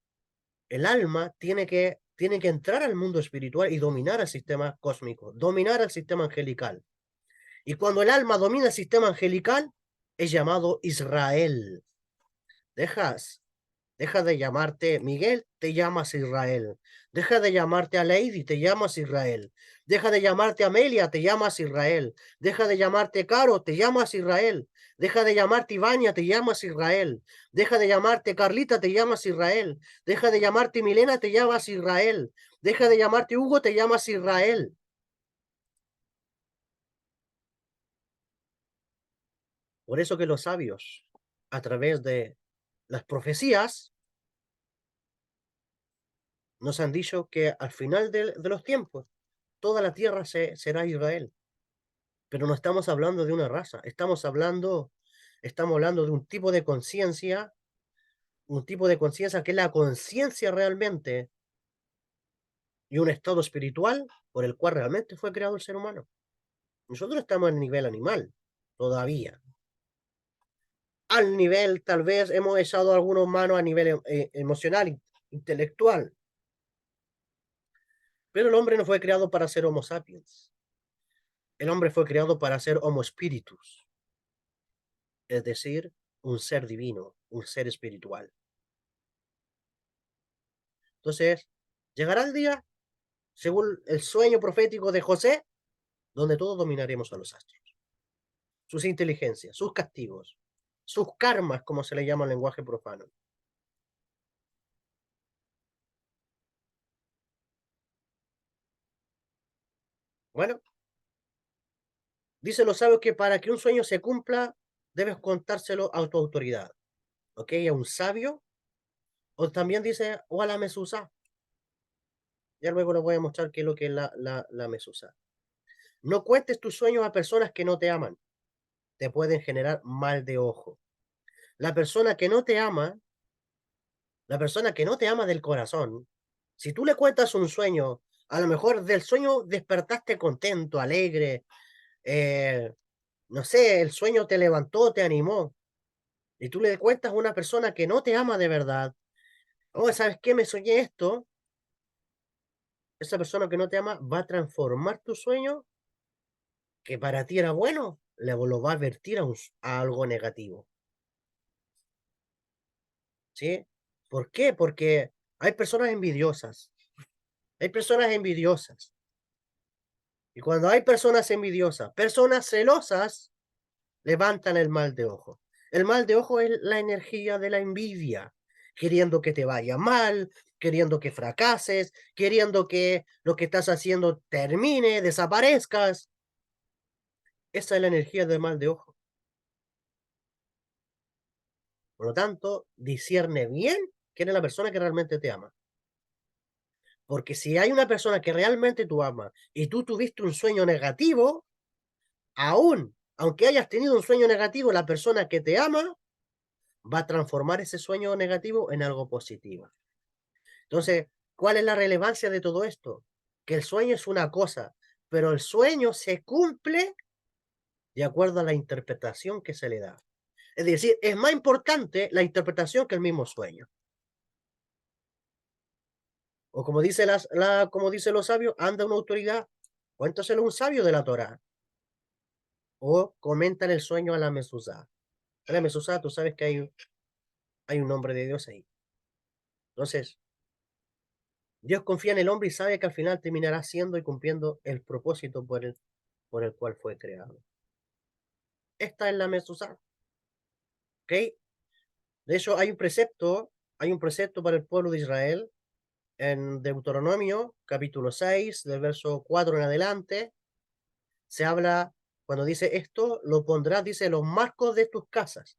el alma tiene que entrar al mundo espiritual y dominar al sistema cósmico, dominar al sistema angelical. Y cuando el alma domina el sistema angelical, es llamado Israel. Deja de llamarte Miguel, te llamas Israel. Deja de llamarte a Lady, te llamas Israel. Deja de llamarte Amelia, te llamas Israel. Deja de llamarte Caro, te llamas Israel. Deja de llamarte Ivania, te llamas Israel. Deja de llamarte Carlita, te llamas Israel. Deja de llamarte Milena, te llamas Israel. Deja de llamarte Hugo, te llamas Israel. Por eso que los sabios, a través de las profecías, nos han dicho que al final de los tiempos, toda la tierra será Israel. Pero no estamos hablando de una raza, estamos hablando de un tipo de conciencia que es la conciencia realmente y un estado espiritual por el cual realmente fue creado el ser humano. Nosotros estamos en el nivel animal, todavía. Al nivel, tal vez hemos echado algunos manos a nivel emocional, intelectual. Pero el hombre no fue creado para ser Homo sapiens. El hombre fue creado para ser Homo spiritus, es decir, un ser divino, un ser espiritual. Entonces, llegará el día, según el sueño profético de José, donde todos dominaremos a los astros, sus inteligencias, sus castigos, sus karmas, como se le llama en lenguaje profano. Bueno, dicen los sabios que para que un sueño se cumpla, debes contárselo a tu autoridad, ¿ok? A un sabio, o también dice, o a la mesusa. Ya luego les voy a mostrar qué es lo que es la mesusa. No cuentes tus sueños a personas que no te aman, te pueden generar mal de ojo. La persona que no te ama, la persona que no te ama del corazón, si tú le cuentas un sueño, a lo mejor del sueño despertaste contento, alegre, eh, no sé, el sueño te levantó, te animó, y tú le cuentas a una persona que no te ama de verdad, oh, ¿sabes qué? Me soñé esto. Esa persona que no te ama va a transformar tu sueño, que para ti era bueno, lo va a vertir a algo negativo. ¿Sí? ¿Por qué? Porque hay personas envidiosas. Hay personas envidiosas. Y cuando hay personas envidiosas, personas celosas, levantan el mal de ojo. El mal de ojo es la energía de la envidia, queriendo que te vaya mal, queriendo que fracases, queriendo que lo que estás haciendo termine, desaparezcas. Esa es la energía del mal de ojo. Por lo tanto, discierne bien quién es la persona que realmente te ama. Porque si hay una persona que realmente tú amas y tú tuviste un sueño negativo, aunque hayas tenido un sueño negativo, la persona que te ama va a transformar ese sueño negativo en algo positivo. Entonces, ¿cuál es la relevancia de todo esto? Que el sueño es una cosa, pero el sueño se cumple de acuerdo a la interpretación que se le da. Es decir, es más importante la interpretación que el mismo sueño. O como dicen los sabios, anda una autoridad, cuéntaselo a un sabio de la Torá. O comentan el sueño a la mesuzá. A la mesuzá, tú sabes que hay un nombre de Dios ahí. Entonces, Dios confía en el hombre y sabe que al final terminará siendo y cumpliendo el propósito por el cual fue creado. Esta es la mesuzá. ¿Ok? De hecho, hay un precepto para el pueblo de Israel en Deuteronomio, capítulo 6, del verso 4 en adelante. Se habla, cuando dice esto, lo pondrás, dice, los marcos de tus casas.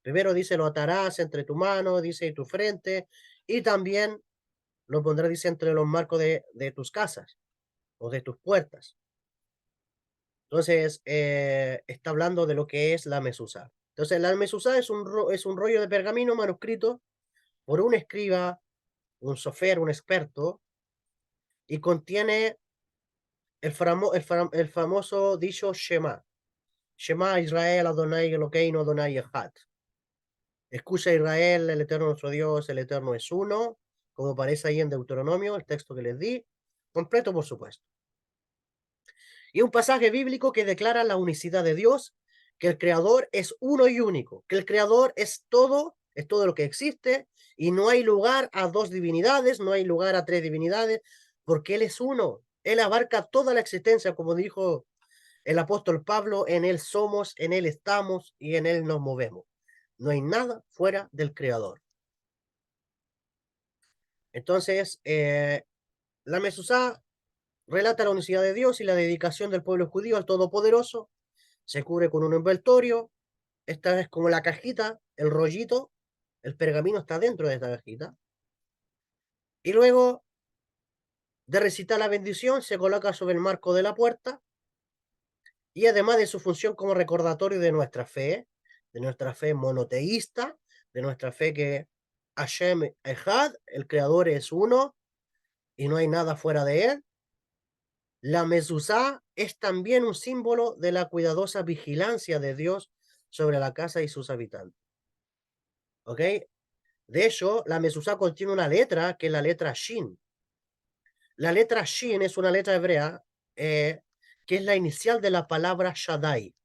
Primero dice, lo atarás entre tu mano, dice, y tu frente, y también lo pondrás, dice, entre los marcos de tus casas o de tus puertas. Entonces, está hablando de lo que es la mesuzá. Entonces, la mesuzá es un rollo de pergamino manuscrito por un escriba, un sofer, un experto, y contiene el famoso dicho Shema. Shema Israel Adonai Elokeinu Adonai Echad. Escucha Israel, el Eterno nuestro Dios, el Eterno es uno, como aparece ahí en Deuteronomio, el texto que les di, completo por supuesto. Y un pasaje bíblico que declara la unicidad de Dios, que el Creador es uno y único, que el Creador es todo lo que existe, y no hay lugar a dos divinidades, no hay lugar a tres divinidades, porque Él es uno. Él abarca toda la existencia, como dijo el apóstol Pablo, en Él somos, en Él estamos y en Él nos movemos. No hay nada fuera del Creador. Entonces, la Mesuzá relata la unicidad de Dios y la dedicación del pueblo judío al Todopoderoso. Se cubre con un envoltorio. Esta es como la cajita, el rollito, el pergamino está dentro de esta cajita. Y luego de recitar la bendición, se coloca sobre el marco de la puerta. Y además de su función como recordatorio de nuestra fe monoteísta, de nuestra fe que Hashem Echad, el Creador es uno y no hay nada fuera de él. La mezuzá es también un símbolo de la cuidadosa vigilancia de Dios sobre la casa y sus habitantes. ¿Ok? De hecho, la mezuzá contiene una letra que es la letra Shin. La letra Shin es una letra hebrea que es la inicial de la palabra Shaddai.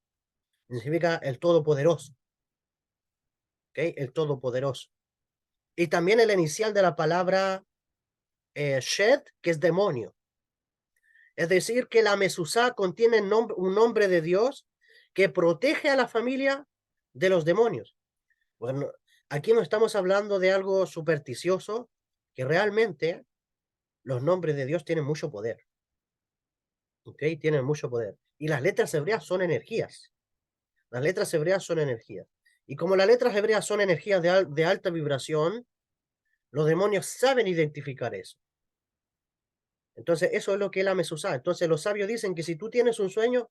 Significa el Todopoderoso. ¿Ok? El Todopoderoso. Y también es la inicial de la palabra Shed, que es demonio. Es decir, que la mezuzá contiene un nombre de Dios que protege a la familia de los demonios. Bueno, aquí no estamos hablando de algo supersticioso, que realmente los nombres de Dios tienen mucho poder. ¿Ok? Tienen mucho poder. Y las letras hebreas son energías. Las letras hebreas son energías. Y como las letras hebreas son energías de alta vibración, los demonios saben identificar eso. Entonces, eso es lo que es la mezuzá. Entonces, los sabios dicen que si tú tienes un sueño,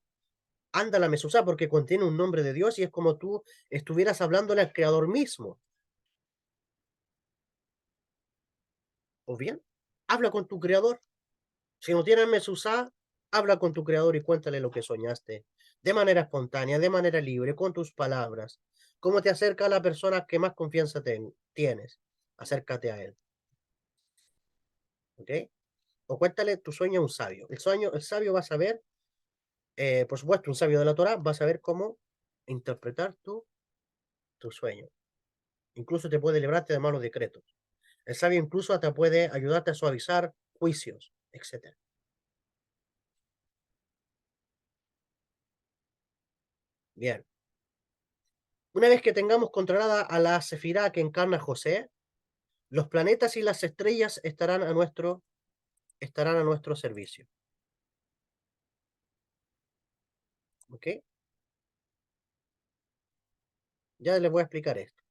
anda la mezuzá porque contiene un nombre de Dios y es como tú estuvieras hablándole al Creador mismo. O bien, habla con tu Creador. Si no tienes mezuzá, habla con tu Creador y cuéntale lo que soñaste. De manera espontánea, de manera libre, con tus palabras. ¿Cómo te acerca a la persona que más confianza tienes? Acércate a él. ¿Ok? O cuéntale tu sueño a un sabio. El sabio va a saber, por supuesto, un sabio de la Torah va a saber cómo interpretar tu sueño. Incluso te puede librarte de malos decretos. El sabio incluso te puede ayudarte a suavizar juicios, etc. Bien. Una vez que tengamos controlada a la Sefirá que encarna José, los planetas y las estrellas estarán a nuestro servicio. ¿Ok? Ya les voy a explicar esto.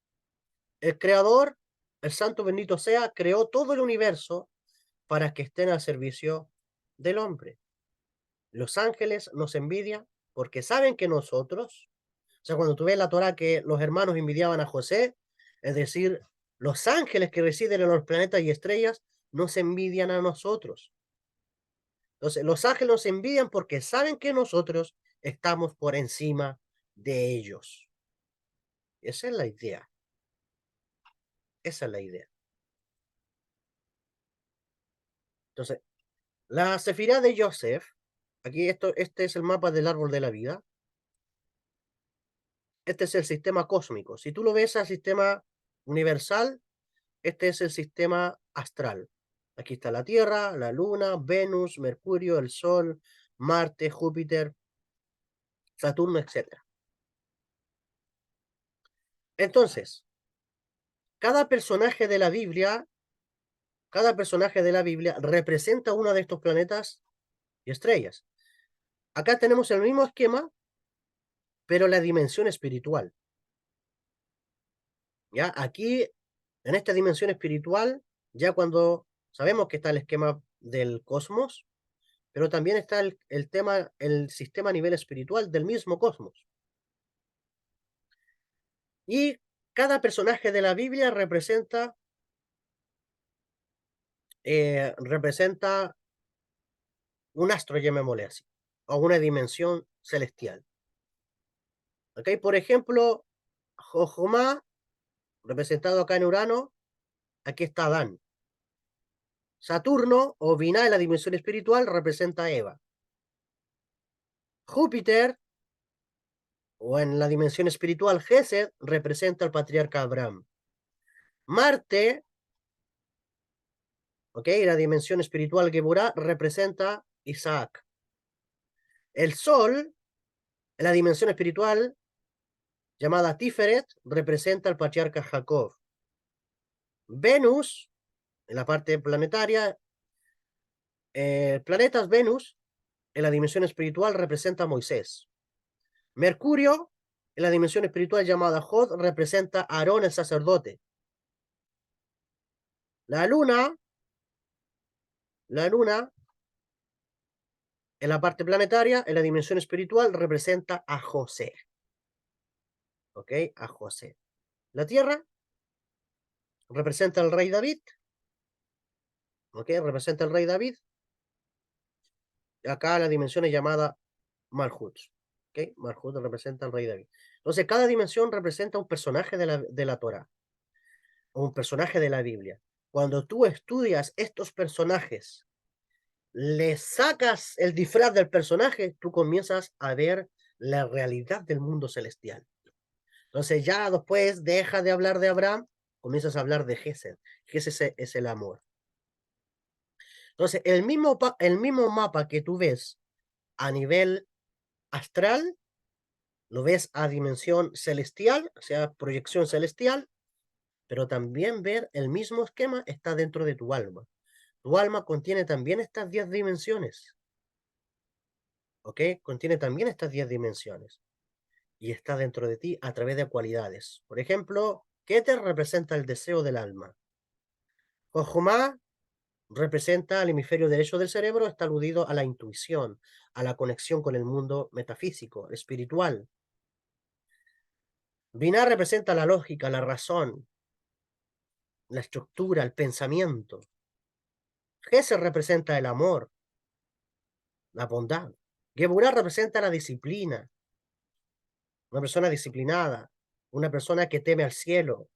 El Creador, el Santo bendito sea, creó todo el universo para que estén al servicio del hombre. Los ángeles nos envidian porque saben que nosotros, o sea, cuando tú ves la Torah que los hermanos envidiaban a José, es decir, los ángeles que residen en los planetas y estrellas nos envidian a nosotros. Entonces, los ángeles nos envidian porque saben que nosotros estamos por encima de ellos. Esa es la idea. Esa es la idea. Entonces, la Sefirá de Joseph, aquí este es el mapa del árbol de la vida. Este es el sistema cósmico. Si tú lo ves al sistema universal, este es el sistema astral. Aquí está la Tierra, la Luna, Venus, Mercurio, el Sol, Marte, Júpiter, Saturno, etc. Entonces, cada personaje de la Biblia, cada personaje de la Biblia representa uno de estos planetas y estrellas. Acá tenemos el mismo esquema, pero la dimensión espiritual. ¿Ya? Aquí, en esta dimensión espiritual, ya cuando sabemos que está el esquema del cosmos, pero también está el tema, el sistema a nivel espiritual del mismo cosmos. Y cada personaje de la Biblia representa un astro, llamémosle así, o una dimensión celestial. ¿Ok? Por ejemplo, Jojomá, representado acá en Urano, aquí está Adán. Saturno, o Binah en la dimensión espiritual, representa a Eva. Júpiter, o en la dimensión espiritual, Gesed, representa al patriarca Abraham. Marte, ¿ok? La dimensión espiritual Geburah representa Isaac. El Sol, en la dimensión espiritual llamada Tiferet, representa al patriarca Jacob. Venus, en la parte planetaria, planetas Venus, en la dimensión espiritual representa a Moisés. Mercurio, en la dimensión espiritual llamada Jod, representa a Aarón el sacerdote. La luna, en la parte planetaria, en la dimensión espiritual, representa a José. ¿Ok? A José. La Tierra representa al rey David. ¿Ok? Representa al rey David. Acá la dimensión es llamada Malhut. ¿Ok? Malhut representa al rey David. Entonces, cada dimensión representa un personaje de la Torah, o un personaje de la Biblia. Cuando tú estudias estos personajes, le sacas el disfraz del personaje, tú comienzas a ver la realidad del mundo celestial. Entonces ya después deja de hablar de Abraham, comienzas a hablar de Gesed. Gesed es el amor. Entonces el mismo mapa que tú ves a nivel astral, lo ves a dimensión celestial, o sea, proyección celestial, pero también ver el mismo esquema está dentro de tu alma. Tu alma contiene también estas 10 dimensiones. ¿Ok? Contiene también estas 10 dimensiones. Y está dentro de ti a través de cualidades. Por ejemplo, Keter representa el deseo del alma. Jochumá representa el hemisferio derecho del cerebro, está aludido a la intuición, a la conexión con el mundo metafísico, espiritual. Binah representa la lógica, la razón, la estructura, el pensamiento. Gesed representa el amor, la bondad. Geburah representa la disciplina, una persona disciplinada, una persona que teme al cielo.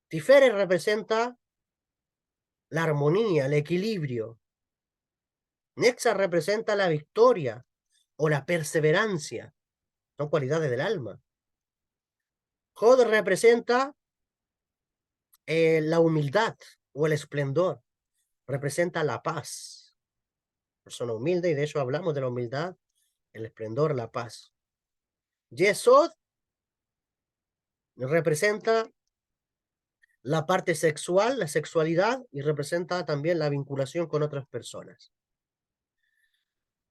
Tiferet representa la armonía, el equilibrio. Nexa representa la victoria o la perseverancia, son cualidades del alma. Jod representa la humildad o el esplendor, representa la paz. Persona humilde, y de hecho hablamos de la humildad, el esplendor, la paz. Yesod representa la parte sexual, la sexualidad, y representa también la vinculación con otras personas.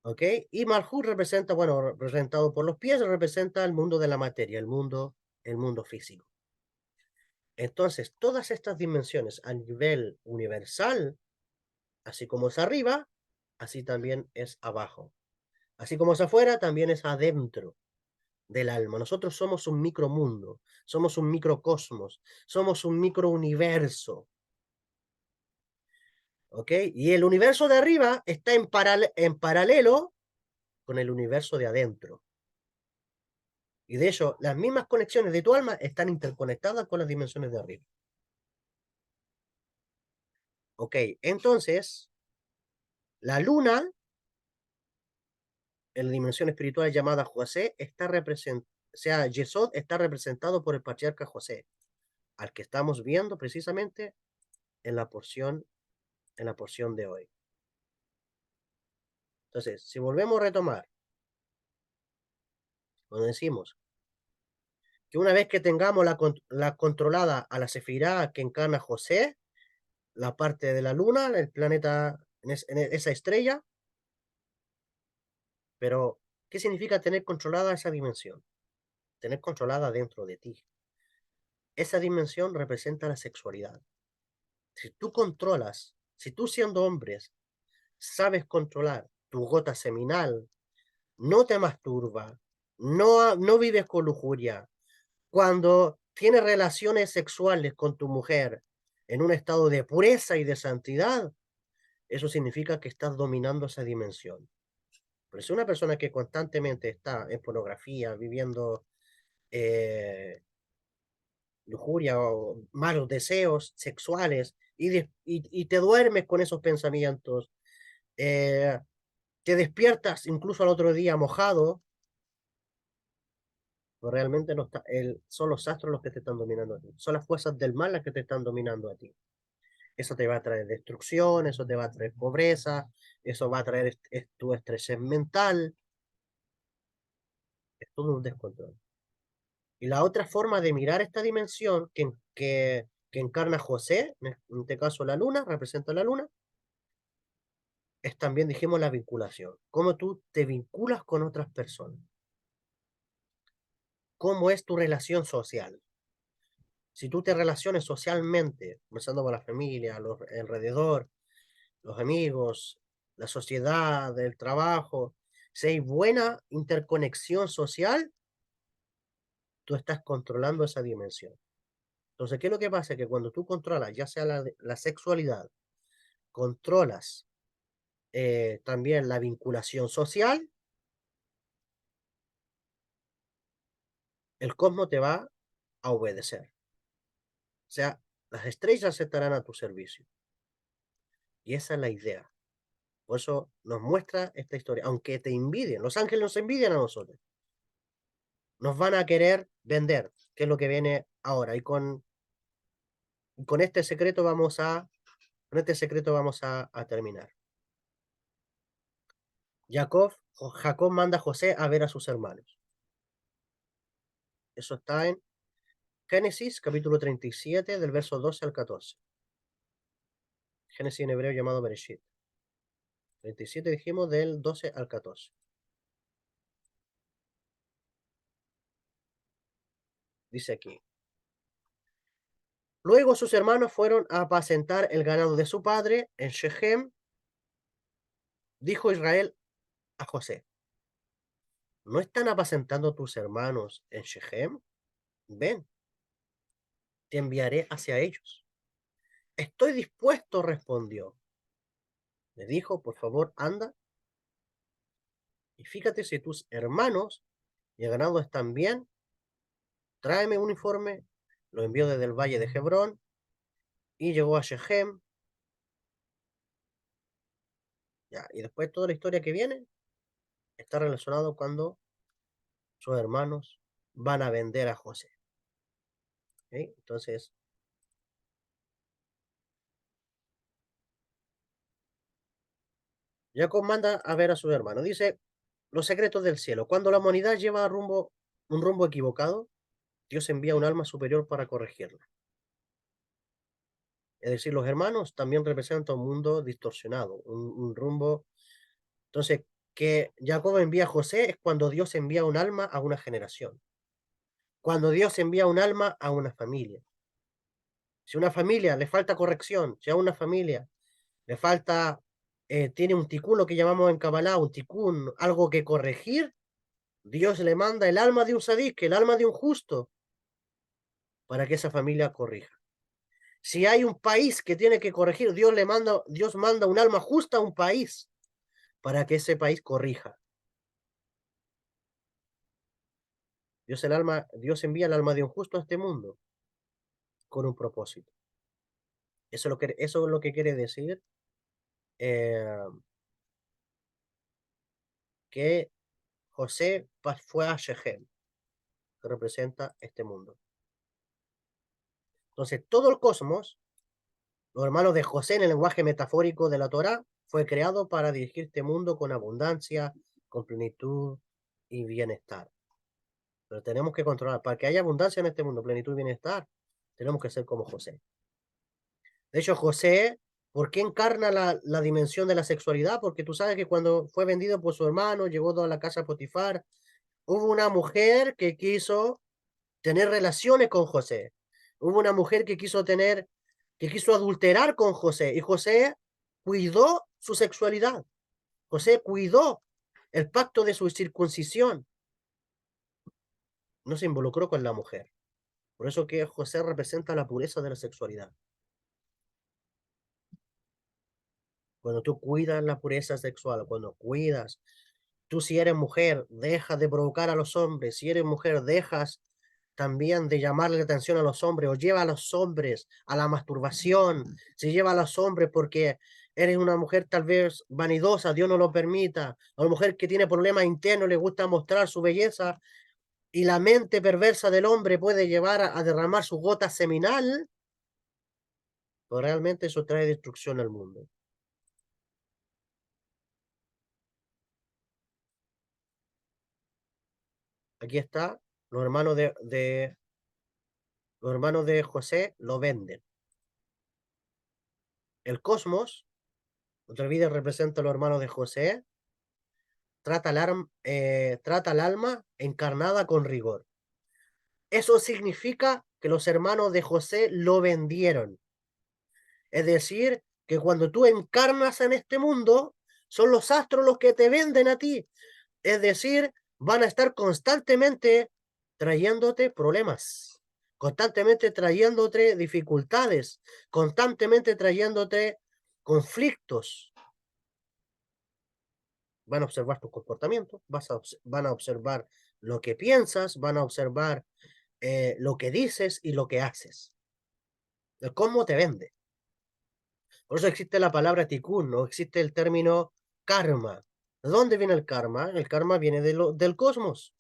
¿Ok? Y Malhut representa, bueno, representado por los pies, representa el mundo de la materia, el mundo físico. Entonces, todas estas dimensiones a nivel universal, así como es arriba, así también es abajo. Así como es afuera, también es adentro del alma. Nosotros somos un micromundo, somos un microcosmos, somos un microuniverso. ¿Ok? Y el universo de arriba está en paralelo con el universo de adentro. Y de hecho, las mismas conexiones de tu alma están interconectadas con las dimensiones de arriba. Ok, entonces, la luna, en la dimensión espiritual llamada José, Yesod está representado por el patriarca José, al que estamos viendo precisamente en la porción de hoy. Entonces, si volvemos a retomar, cuando decimos que una vez que tengamos la controlada a la Sefirá que encarna José, la parte de la luna, el planeta, en esa estrella, pero ¿qué significa tener controlada esa dimensión? Tener controlada dentro de ti. Esa dimensión representa la sexualidad. Si tú controlas, si tú siendo hombres sabes controlar tu gota seminal, no te masturba, no vives con lujuria, cuando tienes relaciones sexuales con tu mujer en un estado de pureza y de santidad, eso significa que estás dominando esa dimensión. Pero si una persona que constantemente está en pornografía, viviendo lujuria o malos deseos sexuales y te duermes con esos pensamientos, eh, te despiertas incluso al otro día mojado, pues realmente no está, son los astros los que te están dominando a ti, son las fuerzas del mal las que te están dominando a ti. Eso te va a traer destrucción, eso te va a traer pobreza, eso va a traer tu estrés mental, es todo un descontrol. Y la otra forma de mirar esta dimensión que encarna José, en este caso la luna, representa la luna, es también, dijimos, la vinculación. Cómo tú te vinculas con otras personas. Cómo es tu relación social. Si tú te relaciones socialmente, comenzando con la familia, los alrededor, los amigos, la sociedad, el trabajo, si hay buena interconexión social, tú estás controlando esa dimensión. Entonces, ¿qué es lo que pasa? Que cuando tú controlas, ya sea la sexualidad, controlas también la vinculación social, el cosmos te va a obedecer. O sea, las estrellas estarán a tu servicio. Y esa es la idea. Por eso nos muestra esta historia. Aunque te envidien, los ángeles nos envidian a nosotros. Nos van a querer vender, que es lo que viene ahora. Y con este secreto vamos a terminar. Jacob manda a José a ver a sus hermanos. Eso está en Génesis, capítulo 37, del verso 12 al 14. Génesis en hebreo llamado Bereshit. 37 dijimos del 12 al 14. Dice aquí. Luego sus hermanos fueron a apacentar el ganado de su padre en Shechem. Dijo Israel a José, ¿no están apacentando tus hermanos en Shechem? Ven, te enviaré hacia ellos. Estoy dispuesto, respondió. Le dijo, por favor, anda y fíjate si tus hermanos y el ganado están bien. Tráeme un informe. Lo envió desde el valle de Hebrón y llegó a Shechem. Ya, y después toda la historia que viene está relacionado cuando sus hermanos van a vender a José. ¿Okay? Entonces, Jacob manda a ver a sus hermanos. Dice, los secretos del cielo. Cuando la humanidad lleva un rumbo equivocado, Dios envía un alma superior para corregirla. Es decir, los hermanos también representan un mundo distorsionado, un rumbo. Entonces, que Jacob envía a José es cuando Dios envía un alma a una generación. Cuando Dios envía un alma a una familia. Si a una familia le falta corrección, si a una familia le falta, tiene un ticún, lo que llamamos en Kabbalah, un ticún, algo que corregir, Dios le manda el alma de un sadique, el alma de un justo, para que esa familia corrija. Si hay un país que tiene que corregir, Dios manda un alma justa a un país para que ese país corrija. Dios envía el alma de un justo a este mundo con un propósito. Eso es lo que quiere decir eh, que José fue a Shechem, que representa este mundo. Entonces, todo el cosmos, los hermanos de José en el lenguaje metafórico de la Torá, fue creado para dirigir este mundo con abundancia, con plenitud y bienestar. Pero tenemos que controlar, para que haya abundancia en este mundo, plenitud y bienestar, tenemos que ser como José. De hecho, José, ¿por qué encarna la dimensión de la sexualidad? Porque tú sabes que cuando fue vendido por su hermano, llegó a la casa de Potifar, hubo una mujer que quiso tener relaciones con José. Hubo una mujer que quiso adulterar con José, y José cuidó su sexualidad. José cuidó el pacto de su circuncisión. No se involucró con la mujer. Por eso que José representa la pureza de la sexualidad. Cuando tú cuidas la pureza sexual, cuando cuidas, tú si eres mujer, dejas de provocar a los hombres, si eres mujer, dejas también de llamarle la atención a los hombres o lleva a los hombres a la masturbación, si lleva a los hombres porque eres una mujer tal vez vanidosa, Dios no lo permita, o una mujer que tiene problemas internos, le gusta mostrar su belleza y la mente perversa del hombre puede llevar a derramar su gota seminal, pues realmente eso trae destrucción al mundo. Aquí está, los hermanos de José lo venden. El cosmos, otra vida representa a los hermanos de José, trata al alma encarnada con rigor. Eso significa que los hermanos de José lo vendieron. Es decir, que cuando tú encarnas en este mundo, son los astros los que te venden a ti. Es decir, van a estar constantemente trayéndote problemas, constantemente trayéndote dificultades, constantemente trayéndote conflictos. Van a observar tu comportamiento, van a observar lo que piensas, van a observar lo que dices y lo que haces, de cómo te vende. Por eso existe la palabra tikkun, no existe el término karma. ¿De dónde viene el karma? El karma viene del cosmos.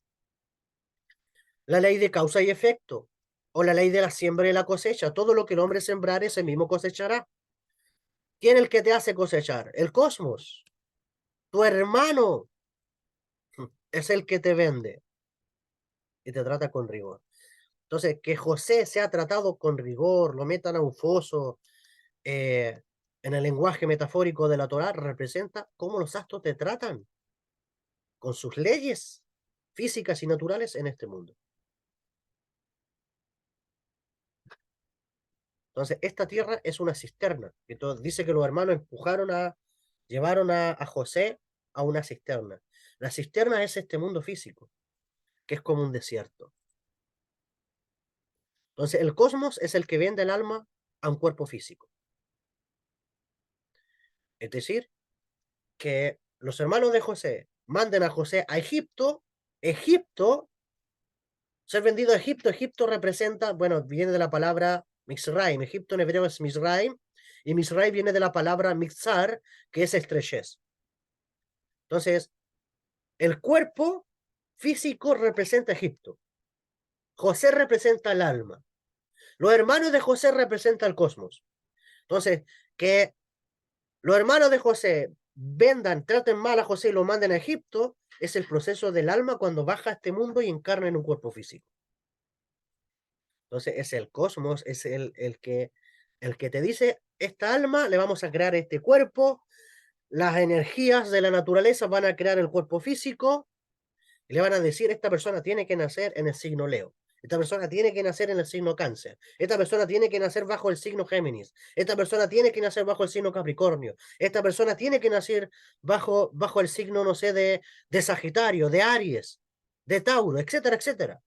La ley de causa y efecto, o la ley de la siembra y la cosecha. Todo lo que el hombre sembrar, ese mismo cosechará. ¿Quién es el que te hace cosechar? El cosmos. Tu hermano es el que te vende y te trata con rigor. Entonces, que José sea tratado con rigor, lo metan a un foso, eh, en el lenguaje metafórico de la Torá, representa cómo los astros te tratan con sus leyes físicas y naturales en este mundo. Entonces, esta tierra es una cisterna. Entonces, dice que los hermanos llevaron a José a una cisterna. La cisterna es este mundo físico, que es como un desierto. Entonces, el cosmos es el que vende el alma a un cuerpo físico. Es decir, que los hermanos de José manden a José a Egipto. Egipto, ser vendido a Egipto, Egipto representa, bueno, viene de la palabra Mizraim. Egipto en hebreo es Mizraim, y Mizraim viene de la palabra Mizar, que es estrechez. Entonces, el cuerpo físico representa Egipto. José representa el alma. Los hermanos de José representan el cosmos. Entonces, que los hermanos de José traten mal a José y lo manden a Egipto, es el proceso del alma cuando baja a este mundo y encarna en un cuerpo físico. Entonces, es el cosmos, es el que te dice, esta alma le vamos a crear este cuerpo, las energías de la naturaleza van a crear el cuerpo físico, y le van a decir, esta persona tiene que nacer en el signo Leo. Esta persona tiene que nacer en el signo Cáncer. Esta persona tiene que nacer bajo el signo Géminis. Esta persona tiene que nacer bajo el signo Capricornio. Esta persona tiene que nacer bajo el signo, no sé, de Sagitario, de Aries, de Tauro, etcétera, etcétera.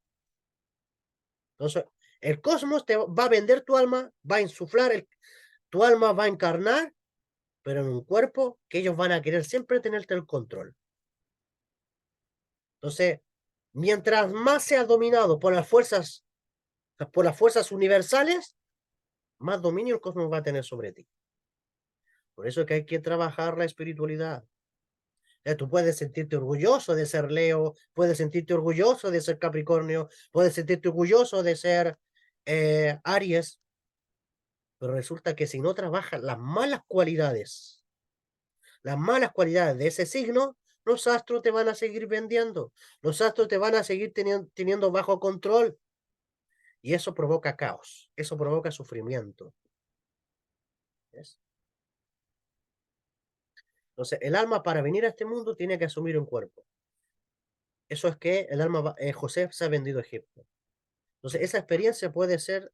Entonces, el cosmos te va a vender tu alma, va a insuflar, tu alma va a encarnar, pero en un cuerpo que ellos van a querer siempre tenerte el control. Entonces, mientras más sea dominado por las fuerzas universales, más dominio el cosmos va a tener sobre ti. Por eso es que hay que trabajar la espiritualidad. Tú puedes sentirte orgulloso de ser Leo, puedes sentirte orgulloso de ser Capricornio, puedes sentirte orgulloso de ser Aries, pero resulta que si no trabajas las malas cualidades de ese signo, los astros te van a seguir vendiendo, los astros te van a seguir teniendo bajo control, y eso provoca caos, eso provoca sufrimiento. ¿Ves? Entonces, el alma para venir a este mundo tiene que asumir un cuerpo. Eso es que el alma, José se ha vendido a Egipto. Entonces, esa experiencia puede ser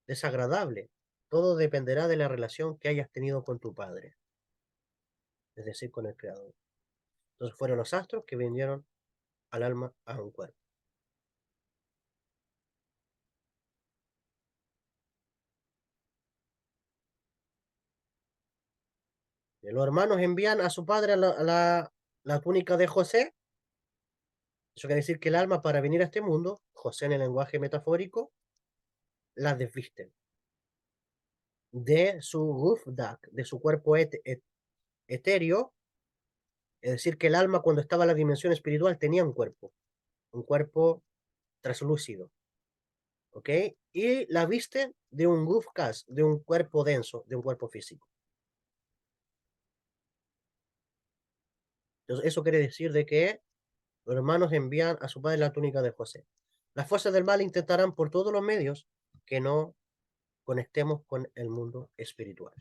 desagradable. Todo dependerá de la relación que hayas tenido con tu padre, es decir, con el Creador. Entonces, fueron los astros que vendieron al alma a un cuerpo. Los hermanos envían a su padre la túnica de José. Eso quiere decir que el alma, para venir a este mundo, José en el lenguaje metafórico, la desvisten de su gufdak, de su cuerpo etéreo. Es decir, que el alma, cuando estaba en la dimensión espiritual, tenía un cuerpo translúcido, ¿ok? Y la visten de un gufkas, de un cuerpo denso, de un cuerpo físico. Entonces, eso quiere decir de que los hermanos envían a su padre la túnica de José. Las fuerzas del mal intentarán por todos los medios que no conectemos con el mundo espiritual.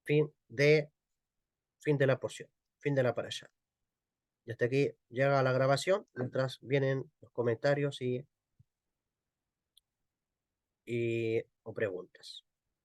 Fin de, fin de la porción, fin de la parasha. Y hasta aquí llega la grabación, mientras vienen los comentarios y o preguntas.